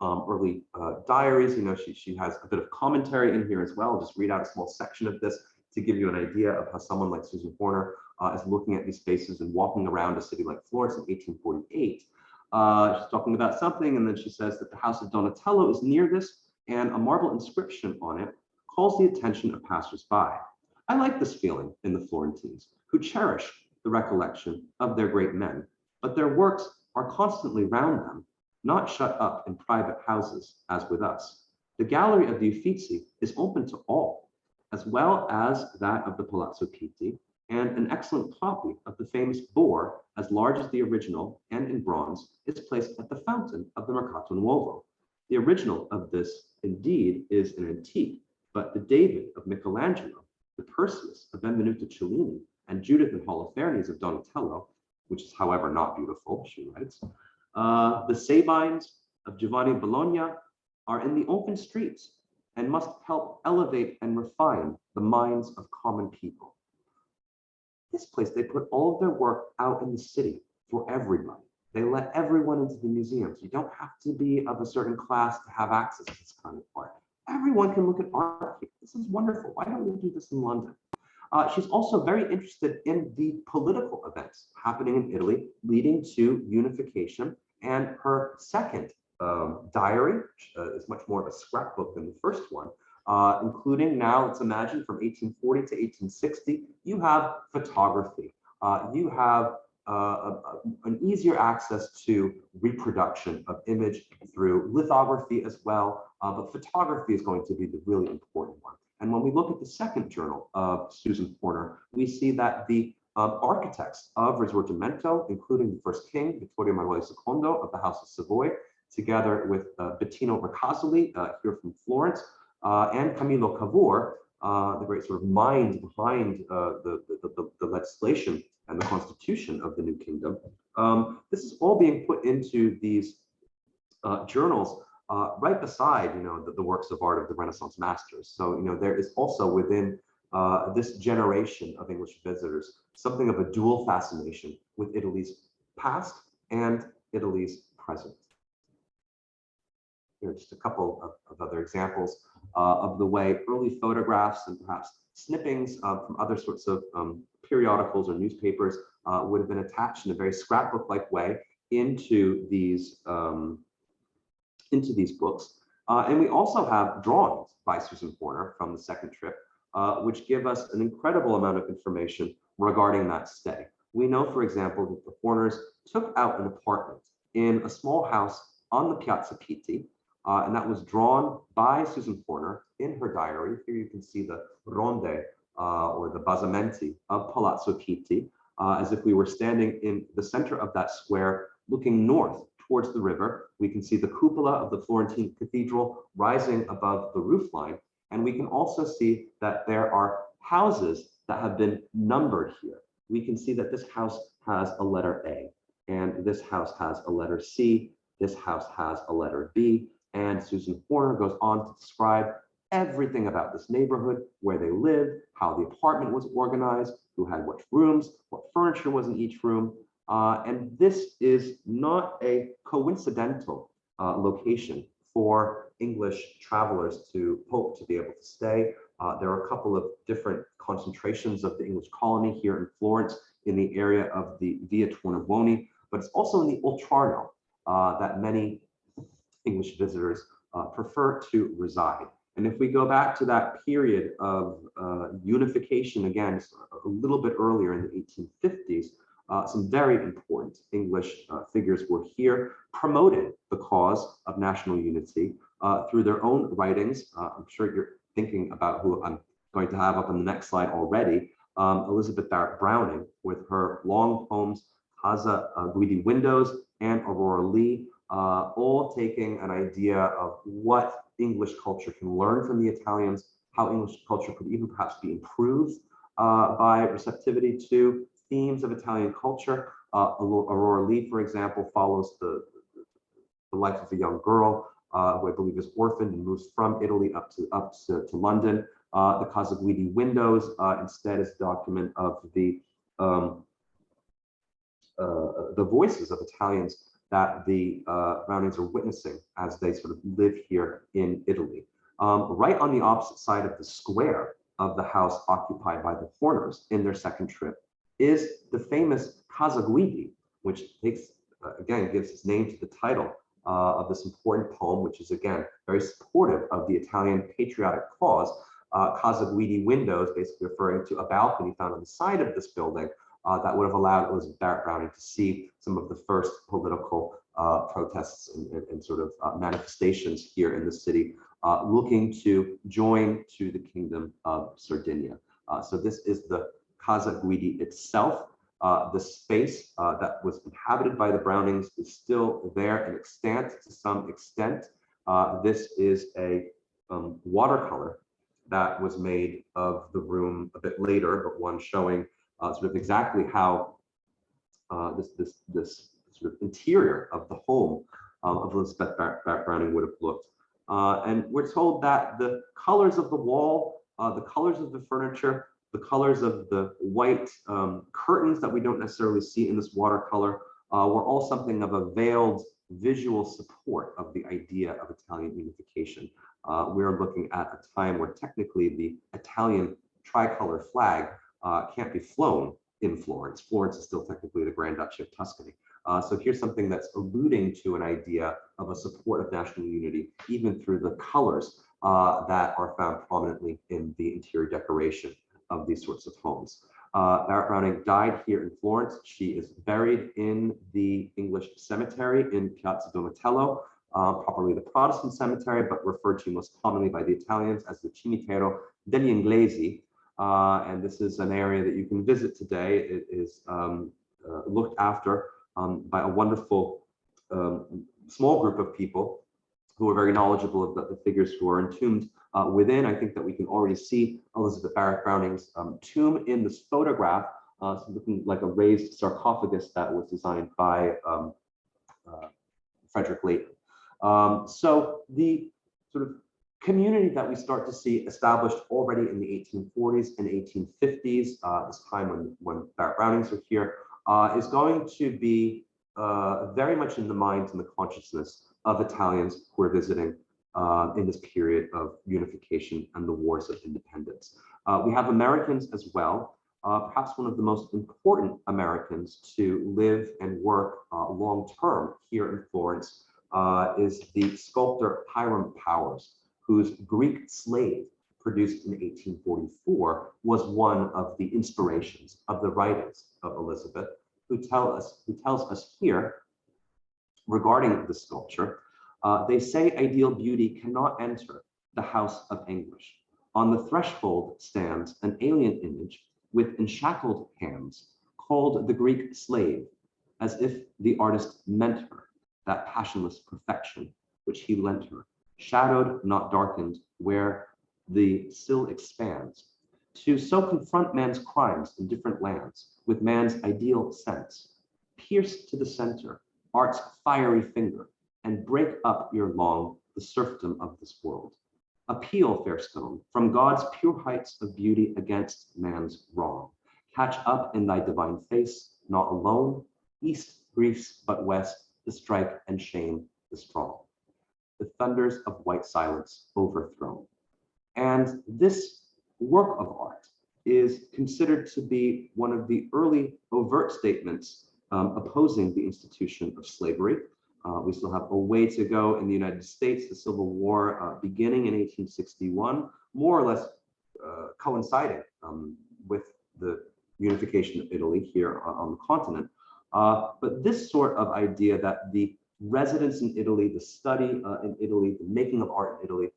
early diaries, you know, she has a bit of commentary in here as well. I'll just read out a small section of this to give you an idea of how someone like Susan Horner is looking at these spaces and walking around a city like Florence in 1848. She's talking about something, and then she says that the house of Donatello is near this, and a marble inscription on it calls the attention of passers-by. I like this feeling in the Florentines, who cherish the recollection of their great men, but their works are constantly round them, not shut up in private houses as with us. The gallery of the Uffizi is open to all, as well as that of the Palazzo Pitti, and an excellent copy of the famous boar, as large as the original and in bronze, is placed at the fountain of the Mercato Nuovo. The original of this, indeed, is an antique, but the David of Michelangelo, the Perseus of Benvenuto Cellini, and Judith and Holofernes of Donatello, which is, however, not beautiful, she writes, the Sabines of Giovanni Bologna are in the open streets and must help elevate and refine the minds of common people. This place, they put all of their work out in the city for everybody. They let everyone into the museums. You don't have to be of a certain class to have access to this kind of art. Everyone can look at art here. This is wonderful. Why don't we do this in London? She's also very interested in the political events happening in Italy, leading to unification. And her second diary, which is much more of a scrapbook than the first one, including now, let's imagine, from 1840 to 1860, you have photography. You have an easier access to reproduction of image through lithography as well, but photography is going to be the really important one. And when we look at the second journal of Susan Horner, we see that the architects of Risorgimento, including the first king, Vittorio Emanuele II of the House of Savoy, together with Bettino Ricasoli here from Florence, and Camillo Cavour, the great sort of mind behind the legislation and the constitution of the new kingdom. This is all being put into these journals right beside, you know, the works of art of the Renaissance masters. So, you know, there is also within this generation of English visitors something of a dual fascination with Italy's past and Italy's present. Here are just a couple of other examples of the way early photographs and perhaps snippings from other sorts of periodicals or newspapers would have been attached in a very scrapbook-like way into these books. And we also have drawings by Susan Horner from the second trip, which give us an incredible amount of information regarding that stay. We know, for example, that the Horners took out an apartment in a small house on the Piazza Pitti, and that was drawn by Susan Horner in her diary. Here you can see the ronde or the basamenti of Palazzo Pitti, as if we were standing in the center of that square looking north towards the river. We can see the cupola of the Florentine cathedral rising above the roofline. And we can also see that there are houses that have been numbered here. We can see that this house has a letter A, and this house has a letter C, this house has a letter B, and Susan Horner goes on to describe everything about this neighborhood, where they lived, how the apartment was organized, who had which rooms, what furniture was in each room. And this is not a coincidental location for English travelers to hope to be able to stay. There are a couple of different concentrations of the English colony here in Florence in the area of the Via Tornabuoni, but it's also in the Oltrarno that many English visitors prefer to reside. And if we go back to that period of unification, again, a little bit earlier in the 1850s, some very important English figures were here, promoted the cause of national unity through their own writings. I'm sure you're thinking about who I'm going to have up on the next slide already. Elizabeth Barrett Browning, with her long poems, Casa Guidi Windows and Aurora Leigh, all taking an idea of what English culture can learn from the Italians, how English culture could even perhaps be improved by receptivity to themes of Italian culture. Aurora Leigh, for example, follows the life of a young girl who I believe is orphaned and moves from Italy up to London. The Casa Guidi Windows instead is a document of the voices of Italians that the Brownings are witnessing as they sort of live here in Italy. Right on the opposite side of the square of the house occupied by the Horners in their second trip is the famous Casa Guidi, which takes, again, gives its name to the title of this important poem, which is, again, very supportive of the Italian patriotic cause. Casa Guidi Windows, basically referring to a balcony found on the side of this building that would have allowed Elizabeth Barrett Browning to see some of the first political protests and sort of manifestations here in the city, looking to join to the Kingdom of Sardinia. So this is the Casa Guidi itself. The space that was inhabited by the Brownings is still there and extant to some extent. This is a watercolor that was made of the room a bit later, but one showing sort of exactly how this sort of interior of the home of Elizabeth Barrett Browning would have looked. And we're told that the colors of the wall, the colors of the furniture, the colors of the white curtains that we don't necessarily see in this watercolor were all something of a veiled visual support of the idea of Italian unification. We're looking at a time where technically the Italian tricolor flag can't be flown in Florence. Florence is still technically the Grand Duchy of Tuscany. So here's something that's alluding to an idea of a support of national unity, even through the colors that are found prominently in the interior decoration of these sorts of homes. Barrett Browning died here in Florence. She is buried in the English cemetery in Piazza Donatello, properly the Protestant cemetery, but referred to most commonly by the Italians as the Cimitero degli Inglesi. And this is an area that you can visit today. It is looked after by a wonderful small group of people who are very knowledgeable of the figures who are entombed within. I think that we can already see Elizabeth Barrett Browning's tomb in this photograph, so looking like a raised sarcophagus that was designed by Frederick Leighton. So the sort of community that we start to see established already in the 1840s and 1850s, this time when Barrett Brownings were here, is going to be very much in the minds and the consciousness of Italians who are visiting in this period of unification and the wars of independence. We have Americans as well. Perhaps one of the most important Americans to live and work long-term here in Florence is the sculptor Hiram Powers, whose Greek Slave, produced in 1844, was one of the inspirations of the writings of Elizabeth, who tells us here regarding the sculpture, they say ideal beauty cannot enter the house of anguish. On the threshold stands an alien image with enshackled hands, called the Greek Slave, as if the artist meant her, that passionless perfection which he lent her, shadowed, not darkened, where the sill expands, to so confront man's crimes in different lands, with man's ideal sense, pierce to the center, art's fiery finger, and break up ere long the serfdom of this world. Appeal, fair stone, from God's pure heights of beauty against man's wrong. Catch up in thy divine face, not alone, east griefs but west, the strike and shame the strong. The thunders of white silence overthrown. And this work of art is considered to be one of the early overt statements opposing the institution of slavery. We still have a way to go in the United States. The Civil War beginning in 1861, more or less coinciding with the unification of Italy here on the continent. But this sort of idea that the residence in Italy, the study in Italy, the making of art in Italy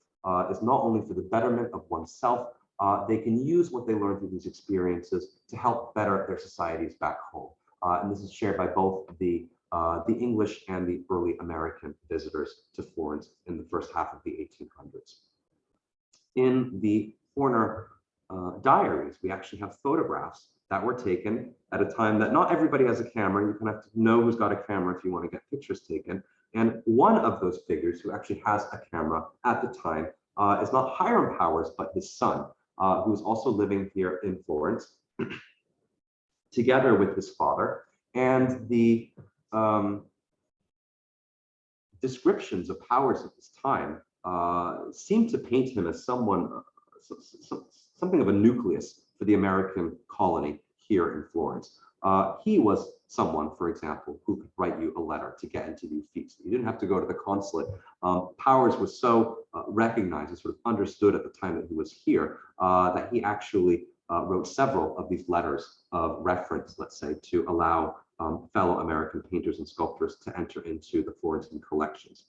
is not only for the betterment of oneself, they can use what they learn through these experiences to help better their societies back home. And this is shared by both the English and the early American visitors to Florence in the first half of the 1800s. In the Horner diaries, we actually have photographs that were taken at a time that not everybody has a camera. You kind of have to know who's got a camera if you want to get pictures taken. And one of those figures who actually has a camera at the time is not Hiram Powers, but his son, who is also living here in Florence, together with his father. And the descriptions of Powers at this time seem to paint him as someone, something of a nucleus for the American colony here in Florence. He was someone, for example, who could write you a letter to get into the feast. You didn't have to go to the consulate. Powers was so recognized and sort of understood at the time that he was here that he actually wrote several of these letters of reference, let's say, to allow fellow American painters and sculptors to enter into the Florentine collections.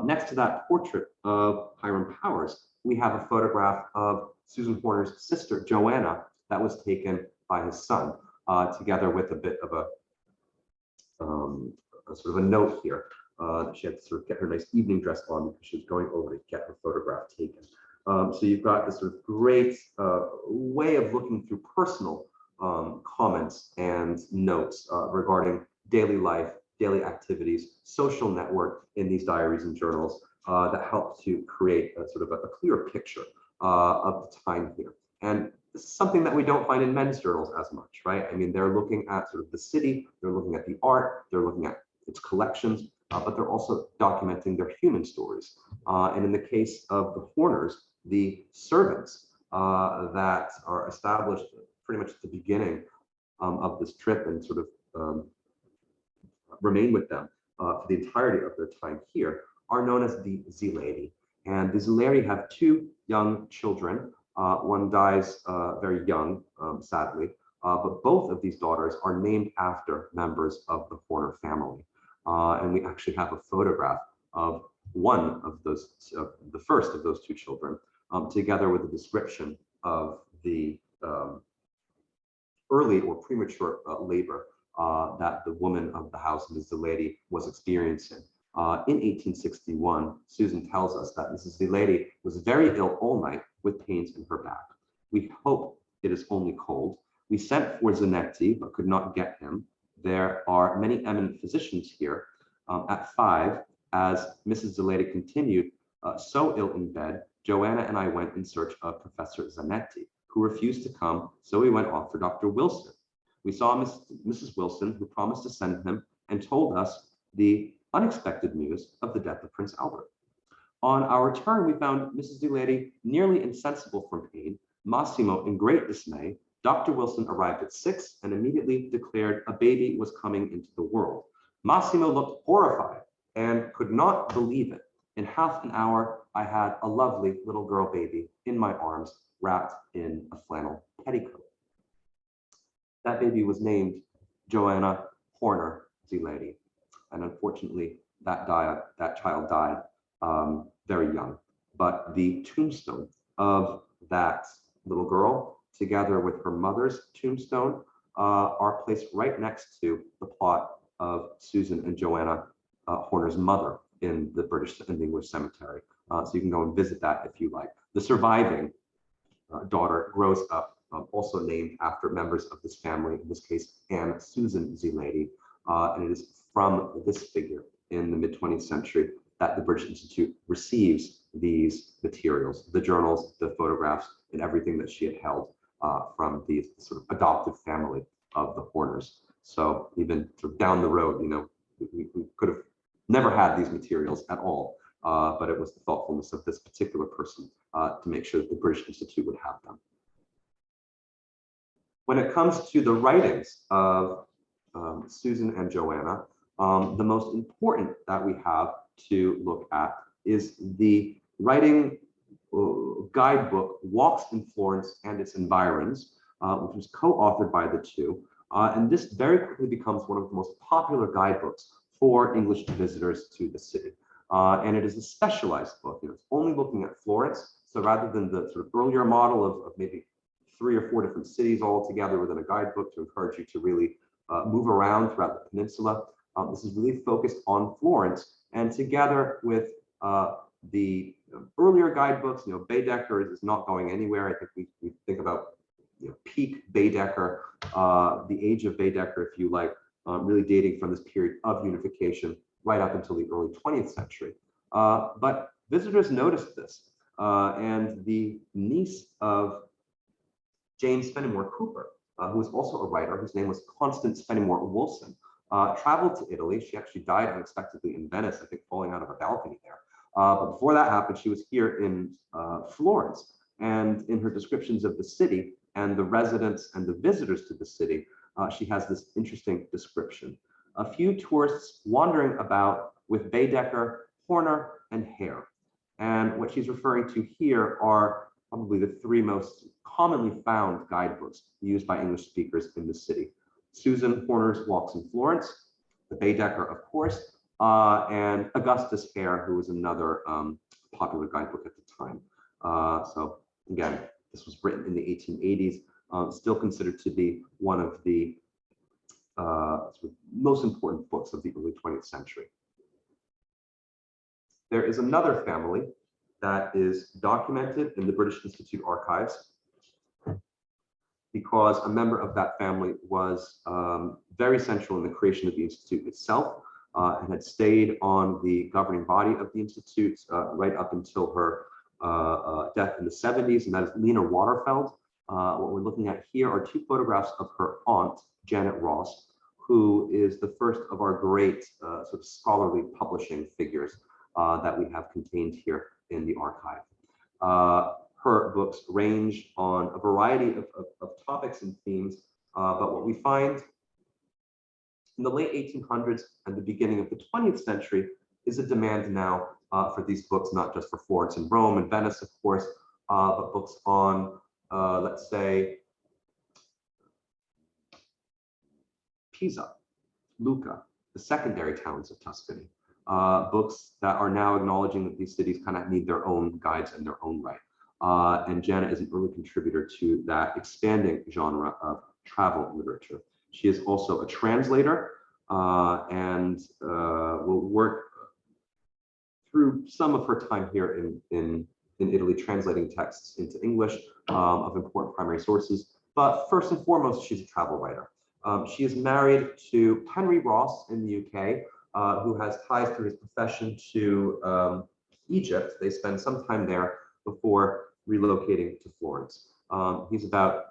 Next to that portrait of Hiram Powers, we have a photograph of Susan Horner's sister, Joanna, that was taken by his son, together with a bit of a sort of a note here that she had to sort of get her nice evening dress on because she was going over to get her photograph taken. So you've got this sort of great way of looking through personal comments and notes regarding daily life, daily activities, social network in these diaries and journals that help to create a sort of a clearer picture of the time here. And this is something that we don't find in men's journals as much, right? I mean, they're looking at sort of the city, they're looking at the art, they're looking at its collections, but they're also documenting their human stories. And in the case of the Horners, the servants that are established pretty much at the beginning of this trip and sort of remain with them for the entirety of their time here are known as the Ziladi. And the Ziladi have two young children. One dies very young, sadly, but both of these daughters are named after members of the Horner family. And we actually have a photograph of one of those, the first of those two children, together with a description of the early or premature labor that the woman of the house, Ms. Ziladi, was experiencing. In 1861, Susan tells us that Mrs. Ziladi was very ill all night with pains in her back. We hope it is only cold. We sent for Zanetti, but could not get him. There are many eminent physicians here. At 5, as Mrs. Ziladi continued so ill in bed, Joanna and I went in search of Professor Zanetti, who refused to come, so we went off for Dr. Wilson. We saw Mrs. Wilson, who promised to send him, and told us the unexpected news of the death of Prince Albert. On our return, we found Mrs. Zulady nearly insensible from pain, Massimo in great dismay. Dr. Wilson arrived at 6 and immediately declared a baby was coming into the world. Massimo looked horrified and could not believe it. In half an hour, I had a lovely little girl baby in my arms, wrapped in a flannel petticoat. That baby was named Joanna Horner Zulady, and unfortunately, that child died very young. But the tombstone of that little girl, together with her mother's tombstone, are placed right next to the plot of Susan and Joanna Horner's mother in the English cemetery. So you can go and visit that if you like. The surviving daughter grows up also named after members of this family, in this case, Anne Susan Zulady. And it is from this figure in the mid-20th century that the British Institute receives these materials, the journals, the photographs, and everything that she had held from the sort of adoptive family of the Horners. So even sort of down the road, you know, we could have never had these materials at all, but it was the thoughtfulness of this particular person to make sure that the British Institute would have them. When it comes to the writings of Susan and Joanna, the most important that we have to look at is the writing guidebook, Walks in Florence and Its Environs, which was co-authored by the two. And this very quickly becomes one of the most popular guidebooks for English visitors to the city. And it is a specialized book. You know, it's only looking at Florence. So rather than the sort of earlier model of maybe 3 or 4 different cities all together within a guidebook to encourage you to really move around throughout the peninsula, this is really focused on Florence. And together with the earlier guidebooks, you know, Baedeker is not going anywhere. I think we think about, you know, peak Baedeker, the age of Baedeker, if you like, really dating from this period of unification right up until the early 20th century. But visitors noticed this, and the niece of James Fenimore Cooper, who was also a writer, whose name was Constance Fenimore Wilson, traveled to Italy. She actually died unexpectedly in Venice, I think falling out of a balcony there. But before that happened, she was here in Florence. And in her descriptions of the city and the residents and the visitors to the city, she has this interesting description. A few tourists wandering about with Baedeker, Horner, and Hare. And what she's referring to here are probably the 3 most commonly found guidebooks used by English speakers in the city. Susan Horner's Walks in Florence, the Baedeker, of course, and Augustus Hare, who was another popular guidebook at the time. So again, this was written in the 1880s, still considered to be one of the sort of most important books of the early 20th century. There is another family that is documented in the British Institute archives because a member of that family was very central in the creation of the Institute itself and had stayed on the governing body of the Institute right up until her death in the 70s, and that is Lena Waterfeld. What we're looking at here are 2 photographs of her aunt, Janet Ross, who is the first of our great sort of scholarly publishing figures that we have contained here in the archive. Her books range on a variety of topics and themes, but what we find in the late 1800s and the beginning of the 20th century is a demand now for these books, not just for Florence and Rome and Venice, of course, but books on, let's say, Pisa, Lucca, the secondary towns of Tuscany, books that are now acknowledging that these cities kind of need their own guides in their own right. And Janet is an early contributor to that expanding genre of travel literature. She is also a translator and will work through some of her time here in Italy, translating texts into English of important primary sources. But first and foremost, she's a travel writer. She is married to Henry Ross in the UK, who has ties through his profession to Egypt. They spend some time there before relocating to Florence. He's about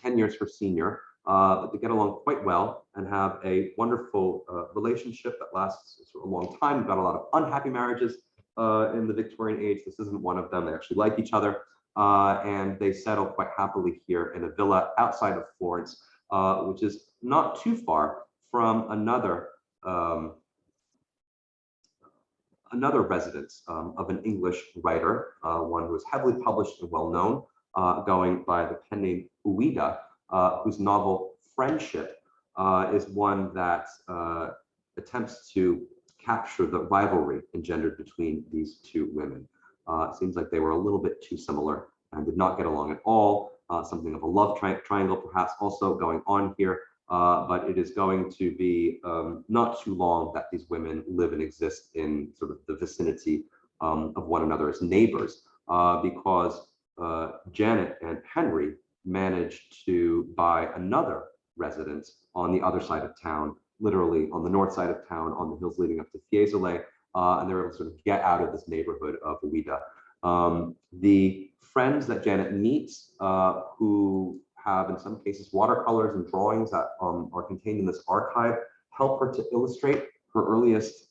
10 years her senior, but they get along quite well and have a wonderful relationship that lasts for a long time. We've got a lot of unhappy marriages, in the Victorian age. This isn't one of them. They actually like each other, and they settle quite happily here in a villa outside of Florence, which is not too far from another residence of an English writer, one who is heavily published and well known, going by the pen name Ouida, whose novel Friendship is one that attempts to capture the rivalry engendered between these two women. It seems like they were a little bit too similar and did not get along at all. Something of a love triangle perhaps also going on here, but it is going to be not too long that these women live and exist in sort of the vicinity of one another as neighbors, because Janet and Henry managed to buy another residence on the other side of town, literally on the north side of town, on the hills leading up to Fiesole, and they were able to sort of get out of this neighborhood of Ouida. The friends that Janet meets, who have in some cases watercolors and drawings that are contained in this archive, help her to illustrate her earliest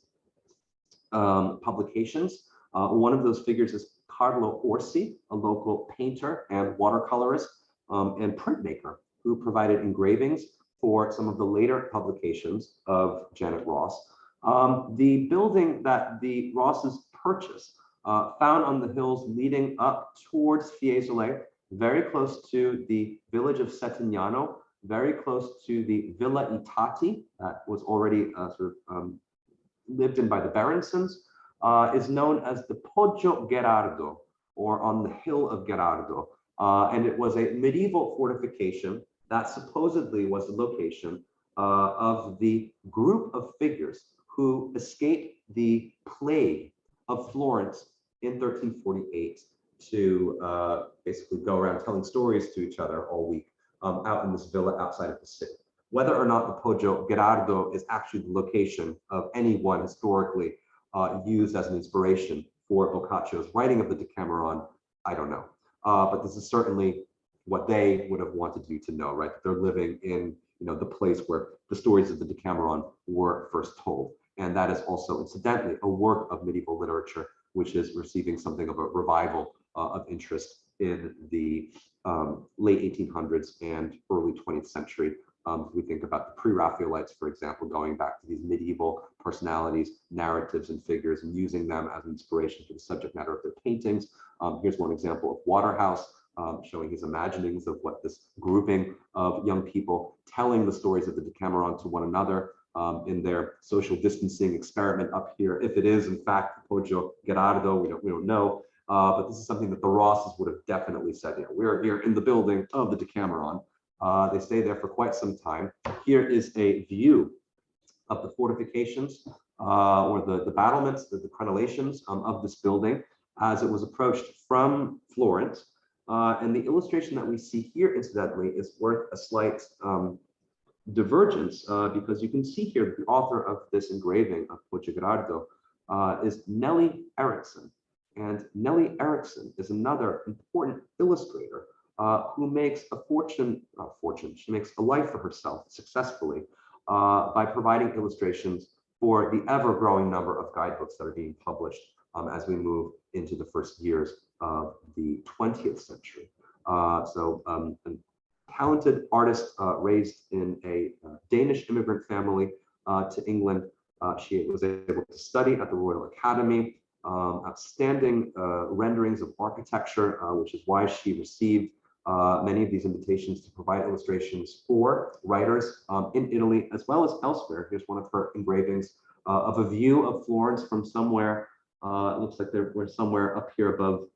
publications. One of those figures is Carlo Orsi, a local painter and watercolorist and printmaker who provided engravings for some of the later publications of Janet Ross. The building that the Rosses purchased, found on the hills leading up towards Fiesole, very close to the village of Settignano, very close to the Villa Itati that was already lived in by the Berensons, is known as the Poggio Gherardo, or on the hill of Gherardo. And it was a medieval fortification that supposedly was the location of the group of figures who escaped the plague of Florence in 1348 to basically go around telling stories to each other all week out in this villa outside of the city. Whether or not the Poggio Gherardo is actually the location of anyone historically used as an inspiration for Boccaccio's writing of the Decameron, I don't know. But this is certainly what they would have wanted you to know, right? That they're living in, the place where the stories of the Decameron were first told. And that is also, incidentally, a work of medieval literature, which is receiving something of a revival of interest in the late 1800s and early 20th century. We think about the pre-Raphaelites, for example, going back to these medieval personalities, narratives, and figures, and using them as inspiration for the subject matter of their paintings. Here's one example of Waterhouse, showing his imaginings of what this grouping of young people telling the stories of the Decameron to one another in their social distancing experiment up here. If it is, in fact, Poggio Gherardo, we don't know. But this is something that the Rosses would have definitely said, we're here in the building of the Decameron. They stay there for quite some time. Here is a view of the fortifications or the battlements, the crenellations of this building as it was approached from Florence. And the illustration that we see here, incidentally, is worth a slight divergence because you can see here that the author of this engraving of Poggio Gherardo is Nellie Eriksson. And Nellie Eriksson is another important illustrator who makes she makes a life for herself successfully by providing illustrations for the ever-growing number of guidebooks that are being published as we move into the first years of the 20th century. A talented artist raised in a Danish immigrant family to England. She was able to study at the Royal Academy, outstanding renderings of architecture, which is why she received many of these invitations to provide illustrations for writers in Italy as well as elsewhere. Here's one of her engravings of a view of Florence from somewhere. It looks like we're somewhere up here above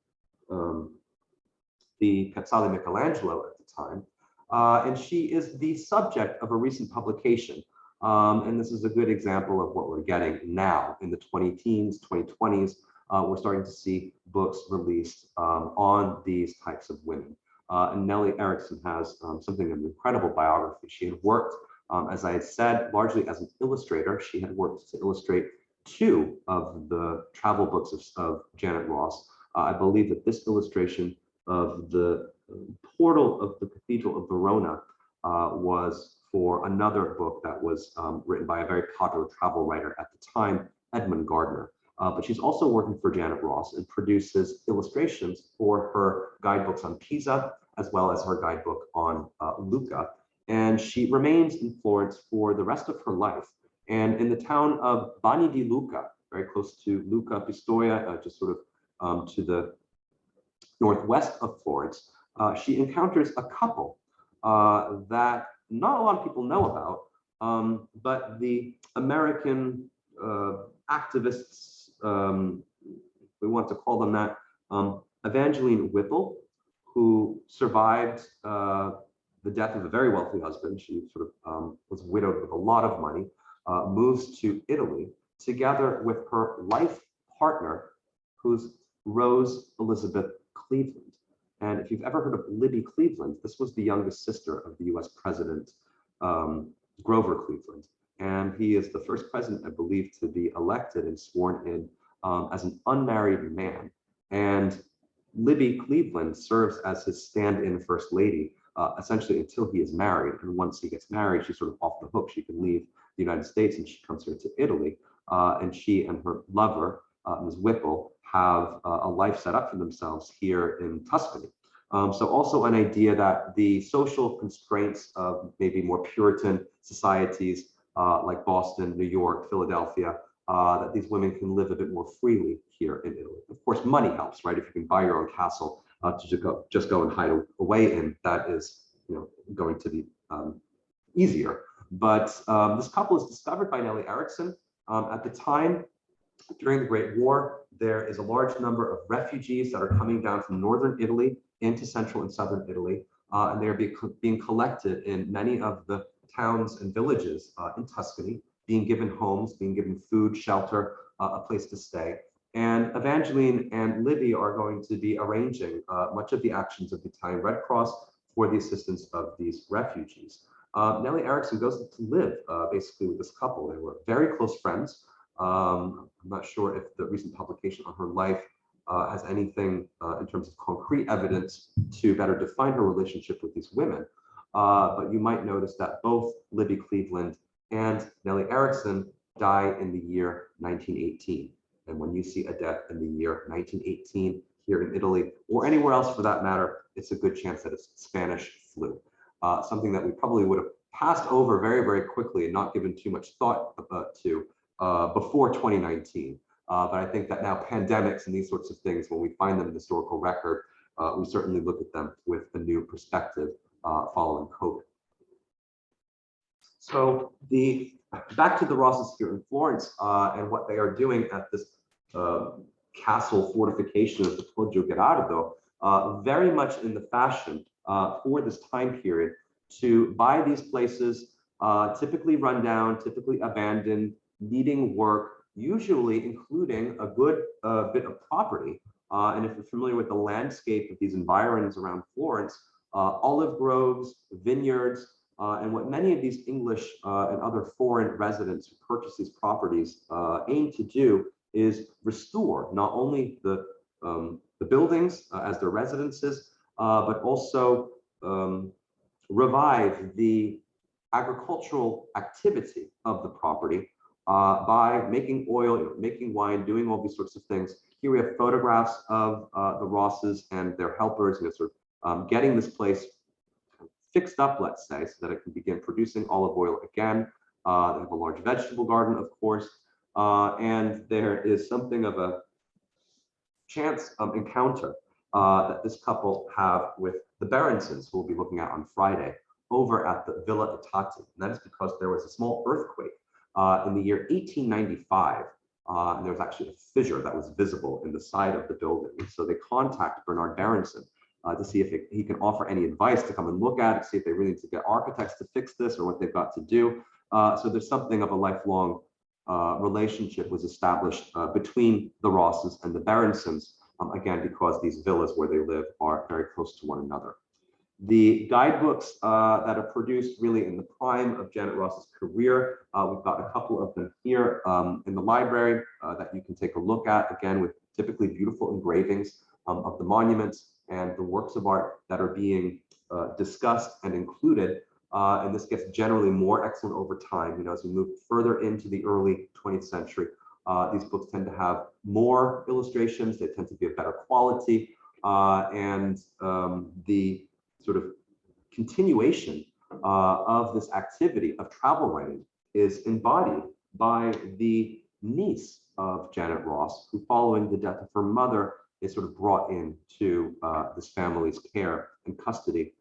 the Casale Michelangelo at the time. And she is the subject of a recent publication. And this is a good example of what we're getting now in the 2010s, 2020s. We're starting to see books released on these types of women. And Nellie Eriksson has something of an incredible biography. She had worked, as I had said, largely as an illustrator. She had worked to illustrate 2 of the travel books of Janet Ross. I believe that this illustration of the portal of the Cathedral of Verona was for another book that was written by a very popular travel writer at the time, Edmund Gardner. but she's also working for Janet Ross and produces illustrations for her guidebooks on Pisa, as well as her guidebook on Lucca. And she remains in Florence for the rest of her life. And in the town of Bani di Lucca, very close to Lucca, Pistoia, just sort of to the northwest of Florence, she encounters a couple that not a lot of people know about, but the American activists, we want to call them that, Evangeline Whipple, who survived the death of a very wealthy husband. She sort of was widowed with a lot of money, moves to Italy together with her life partner, who's Rose Elizabeth Cleveland. And if you've ever heard of Libby Cleveland, this was the youngest sister of the US President Grover Cleveland. And he is the first president, I believe, to be elected and sworn in as an unmarried man. And Libby Cleveland serves as his stand-in first lady, essentially until he is married. And once he gets married, she's sort of off the hook. She can leave the United States and she comes here to Italy. And she and her lover, Ms. Whipple, have a life set up for themselves here in Tuscany. So also an idea that the social constraints of maybe more Puritan societies like Boston, New York, Philadelphia, that these women can live a bit more freely here in Italy. Of course, money helps, right? If you can buy your own castle to just go and hide away in, that is, going to be easier. But this couple is discovered by Nellie Erickson. At the time, during the Great War, there is a large number of refugees that are coming down from northern Italy into central and southern Italy, and they are being collected in many of the towns and villages in Tuscany, being given homes, being given food, shelter, a place to stay. And Evangeline and Libby are going to be arranging much of the actions of the Italian Red Cross for the assistance of these refugees. Nellie Erickson goes to live basically with this couple. They were very close friends. I'm not sure if the recent publication on her life has anything in terms of concrete evidence to better define her relationship with these women. But you might notice that both Libby Cleveland and Nellie Erickson die in the year 1918. And when you see a death in the year 1918 here in Italy, or anywhere else for that matter, it's a good chance that it's Spanish flu. Something that we probably would have passed over very, very quickly and not given too much thought to before 2019. But I think that now pandemics and these sorts of things, when we find them in the historical record, we certainly look at them with a new perspective following COVID. So back to the Rosses here in Florence and what they are doing at this castle fortification of the Poggio Gerardo, very much in the fashion for this time period to buy these places, typically run down, typically abandoned, needing work, usually including a good bit of property. And if you're familiar with the landscape of these environs around Florence, olive groves, vineyards, and what many of these English and other foreign residents who purchase these properties aim to do is restore not only the buildings as their residences, but also revive the agricultural activity of the property by making oil, making wine, doing all these sorts of things. Here we have photographs of the Rosses and their helpers, sort of getting this place fixed up, let's say, so that it can begin producing olive oil again. They have a large vegetable garden, of course, and there is something of a chance encounter that this couple have with the Berensons, who we'll be looking at on Friday, over at the Villa Itati. And that is because there was a small earthquake in the year 1895. And there was actually a fissure that was visible in the side of the building. And so they contact Bernard Berenson to see if he can offer any advice to come and look at it, see if they really need to get architects to fix this or what they've got to do. So there's something of a lifelong relationship was established between the Rosses and the Berensons, again, because these villas where they live are very close to one another. The guidebooks that are produced really in the prime of Janet Ross's career, we've got a couple of them here in the library that you can take a look at, again, with typically beautiful engravings of the monuments and the works of art that are being discussed and included. And this gets generally more excellent over time, as we move further into the early 20th century. These books tend to have more illustrations. They tend to be of better quality. And the sort of continuation of this activity of travel writing is embodied by the niece of Janet Ross, who, following the death of her mother, is sort of brought into this family's care and custody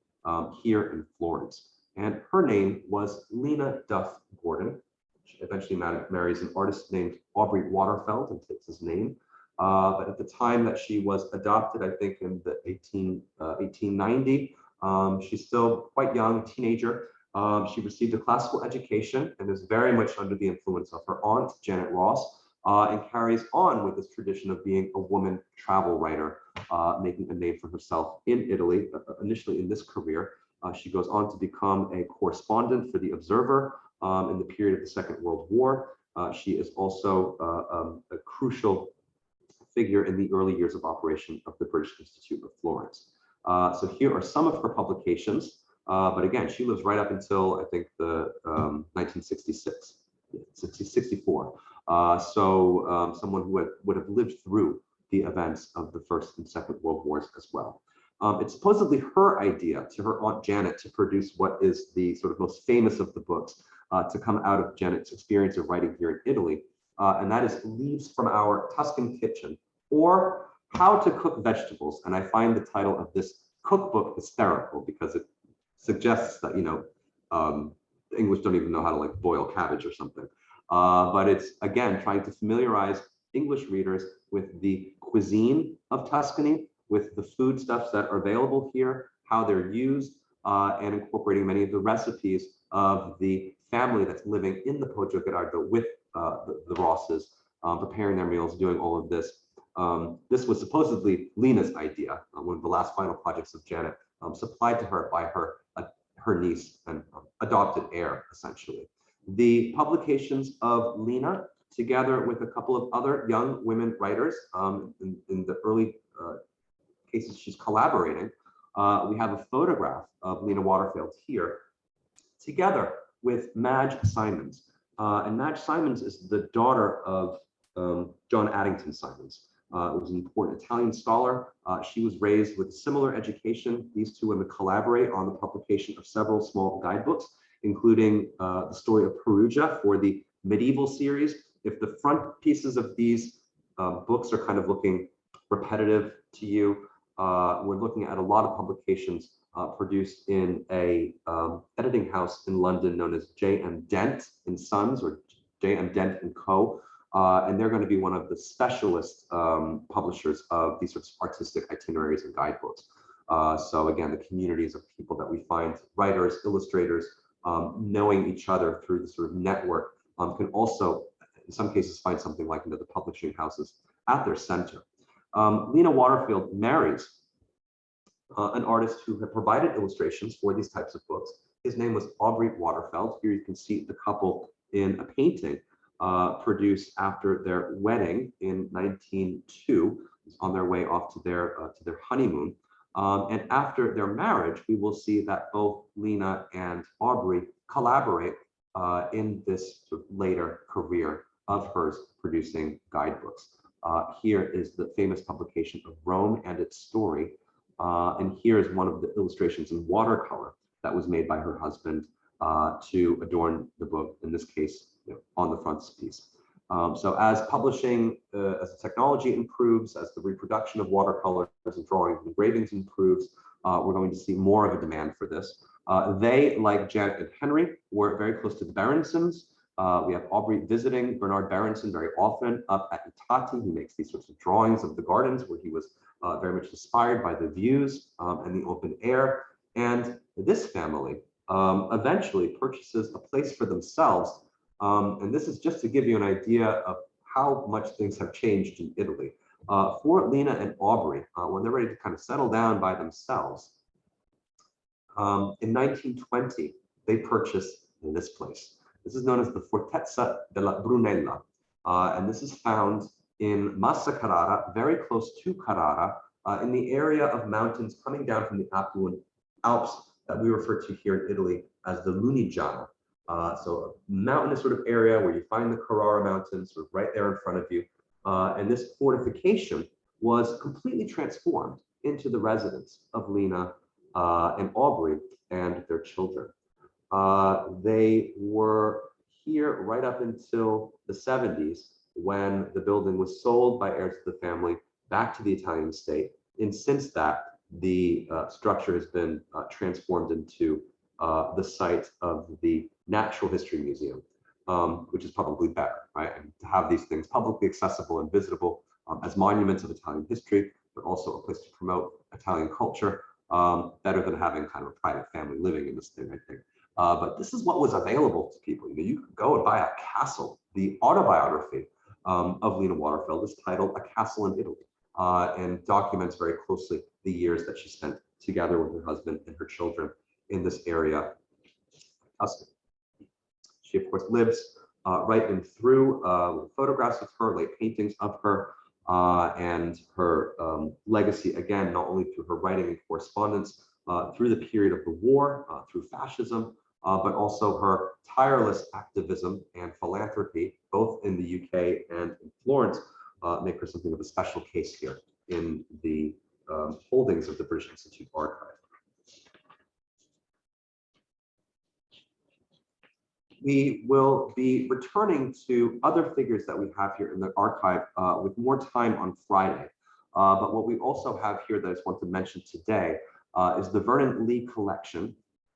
here in Florence. And her name was Lena Duff Gordon. She eventually marries an artist named Aubrey Waterfeld and takes his name. But at the time that she was adopted, I think in the 1890, she's still quite young, teenager. She received a classical education and is very much under the influence of her aunt, Janet Ross, and carries on with this tradition of being a woman travel writer, making a name for herself in Italy, initially in this career. She goes on to become a correspondent for The Observer in the period of the Second World War. She is also a crucial figure in the early years of operation of the British Institute of Florence. So here are some of her publications, but again, she lives right up until, I think, the 1966, 64. Someone who would have lived through the events of the First and Second World Wars as well. It's supposedly her idea to her Aunt Janet to produce what is the sort of most famous of the books to come out of Janet's experience of writing here in Italy, and that is Leaves from Our Tuscan Kitchen, or How to Cook Vegetables. And I find the title of this cookbook hysterical because it suggests that, the English don't even know how to like boil cabbage or something. But it's, again, trying to familiarize English readers with the cuisine of Tuscany, with the foodstuffs that are available here, how they're used, and incorporating many of the recipes of the family that's living in the Poggio Gherardo with the Rosses, preparing their meals, doing all of this. This was supposedly Lena's idea, one of the last final projects of Janet, supplied to her by her niece and adopted heir, essentially. The publications of Lena, together with a couple of other young women writers, in the early cases she's collaborating, we have a photograph of Lena Waterfeld here, together with Madge Simons. And Madge Simons is the daughter of John Addington Simons, who was an important Italian scholar. She was raised with a similar education. These two women collaborate on the publication of several small guidebooks, including the story of Perugia for the medieval series. If the front pieces of these books are kind of looking repetitive to you, we're looking at a lot of publications produced in a editing house in London known as J.M. Dent and Sons, or J.M. Dent and Co. And they're going to be one of the specialist publishers of these sorts of artistic itineraries and guidebooks. So again, the communities of people that we find, writers, illustrators, knowing each other through the sort of network, can also, in some cases, find something like the publishing houses at their center. Lena Waterfeld marries an artist who had provided illustrations for these types of books. His name was Aubrey Waterfeld. Here you can see the couple in a painting produced after their wedding in 1902, on their way off to their honeymoon. And after their marriage, we will see that both Lena and Aubrey collaborate in this sort of later career of hers, producing guidebooks. Here is the famous publication of Rome and Its Story. And here is one of the illustrations in watercolor that was made by her husband to adorn the book, in this case, on the frontispiece. So as publishing, as the technology improves, as the reproduction of watercolors and drawings and engravings improves, we're going to see more of a demand for this. They, like Janet and Henry, were very close to the Berensons. We have Aubrey visiting Bernard Berenson very often up at Itati. He makes these sorts of drawings of the gardens where he was very much inspired by the views and the open air. And this family eventually purchases a place for themselves. And this is just to give you an idea of how much things have changed in Italy. For Lena and Aubrey, when they're ready to kind of settle down by themselves, in 1920, they purchase this place. This is known as the Fortezza della Brunella, and this is found in Massa Carrara, very close to Carrara, in the area of mountains coming down from the Apuan Alps that we refer to here in Italy as the Lunigiana. So a mountainous sort of area where you find the Carrara Mountains sort of right there in front of you. And this fortification was completely transformed into the residence of Lena and Aubrey and their children. They were here right up until the 70s when the building was sold by heirs of the family back to the Italian state. And since that, the structure has been transformed into the site of the Natural History Museum, which is probably better, right? And to have these things publicly accessible and visitable as monuments of Italian history, but also a place to promote Italian culture, better than having kind of a private family living in this thing, I think. But this is what was available to people. You know, you could go and buy a castle. The autobiography of Lena Waterfeld is titled A Castle in Italy, and documents very closely the years that she spent together with her husband and her children in this area, Tuscany. She, of course, lives right in through photographs of her, late paintings of her, and her legacy, again, not only through her writing and correspondence, through the period of the war, through fascism, but also her tireless activism and philanthropy, both in the UK and in Florence, make her something of a special case here in the holdings of the British Institute Archive. We will be returning to other figures that we have here in the archive with more time on Friday. But what we also have here that I just want to mention today is the Vernon Lee collection,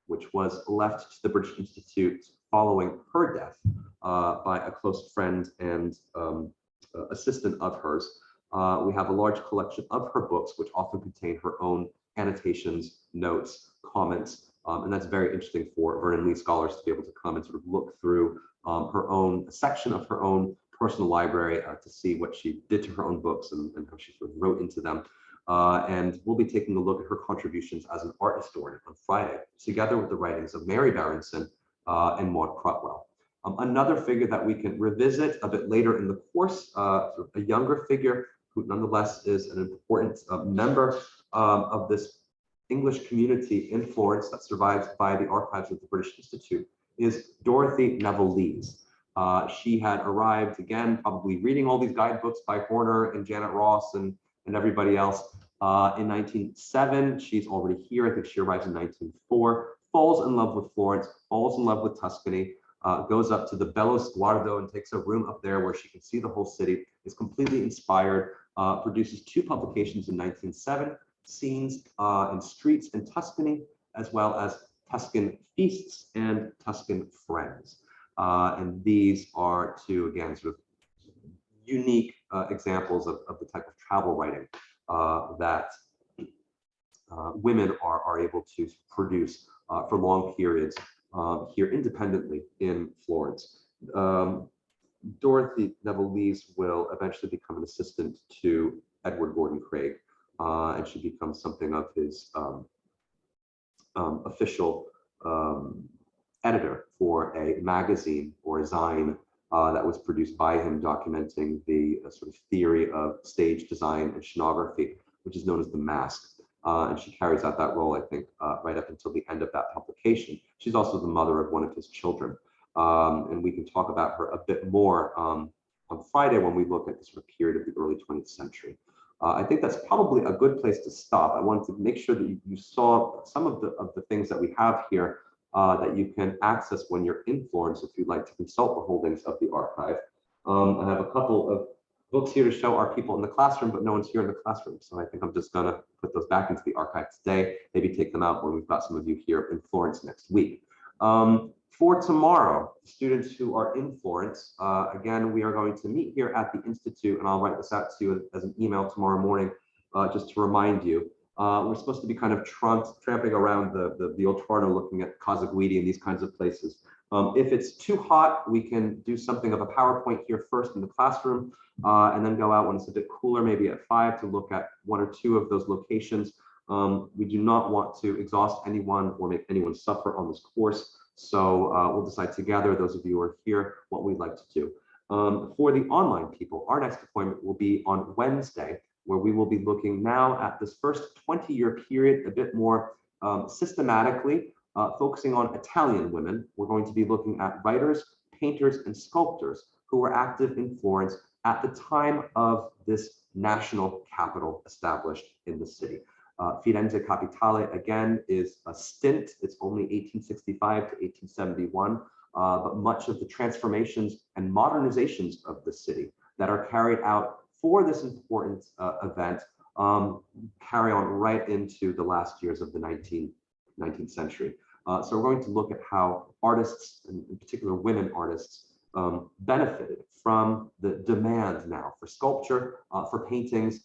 which was left to the British Institute following her death by a close friend and assistant of hers. We have a large collection of her books, which often contain her own annotations, notes, comments, and that's very interesting for Vernon Lee scholars to be able to come and sort of look through her own section of her own personal library to see what she did to her own books and how she sort of wrote into them. And we'll be taking a look at her contributions as an art historian on Friday, together with the writings of Mary Berenson and Maud Crotwell. Another figure that we can revisit a bit later in the course, sort of a younger figure who nonetheless is an important member of this English community in Florence that survives by the archives of the British Institute, is Dorothy Neville Lees. She had arrived, again, probably reading all these guidebooks by Horner and Janet Ross and everybody else in 1907. She's already here. I think she arrives in 1904, falls in love with Florence, falls in love with Tuscany, goes up to the Bello Sguardo and takes a room up there where she can see the whole city, is completely inspired, produces two publications in 1907, Scenes and Streets in Tuscany, as well as Tuscan Feasts and Tuscan Friends. And these are two, again, sort of unique examples of the type of travel writing that women are able to produce for long periods here independently in Florence. Dorothy Neville Lees will eventually become an assistant to Edward Gordon Craig, and she becomes something of his official editor for a magazine or a zine that was produced by him, documenting the sort of theory of stage design and scenography, which is known as the Mask. And she carries out that role, I think, right up until the end of that publication. She's also the mother of one of his children. And we can talk about her a bit more on Friday when we look at the sort of period of the early 20th century. I think that's probably a good place to stop. I wanted to make sure that you saw some of the things that we have here that you can access when you're in Florence if you'd like to consult the holdings of the archive. I have a couple of books here to show our people in the classroom, but no one's here in the classroom. So I think I'm just gonna put those back into the archive today, maybe take them out when we've got some of you here in Florence next week. For tomorrow, students who are in Florence, again, we are going to meet here at the Institute, and I'll write this out to you as an email tomorrow morning, just to remind you. We're supposed to be kind of tramping around the Oltrarno, looking at Casa Guidi and these kinds of places. If it's too hot, we can do something of a PowerPoint here first in the classroom, and then go out when it's a bit cooler, maybe at 5, to look at 1 or 2 of those locations. We do not want to exhaust anyone or make anyone suffer on this course. So we'll decide together, those of you who are here, what we'd like to do. For the online people, our next appointment will be on Wednesday, where we will be looking now at this first 20-year period a bit more systematically, Focusing on Italian women, we're going to be looking at writers, painters, and sculptors who were active in Florence at the time of this national capital established in the city. Firenze Capitale, again, is a stint. It's only 1865 to 1871, but much of the transformations and modernizations of the city that are carried out for this important event carry on right into the last years of the 19th century. So we're going to look at how artists, and in particular women artists, benefited from the demand now for sculpture, for paintings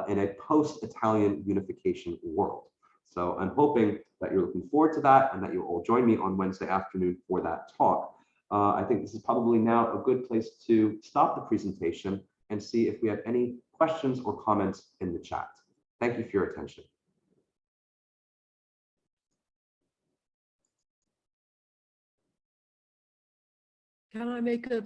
in a post-Italian unification world. So I'm hoping that you're looking forward to that and that you'll all join me on Wednesday afternoon for that talk. I think this is probably now a good place to stop the presentation and see if we have any questions or comments in the chat. Thank you for your attention. Can I make a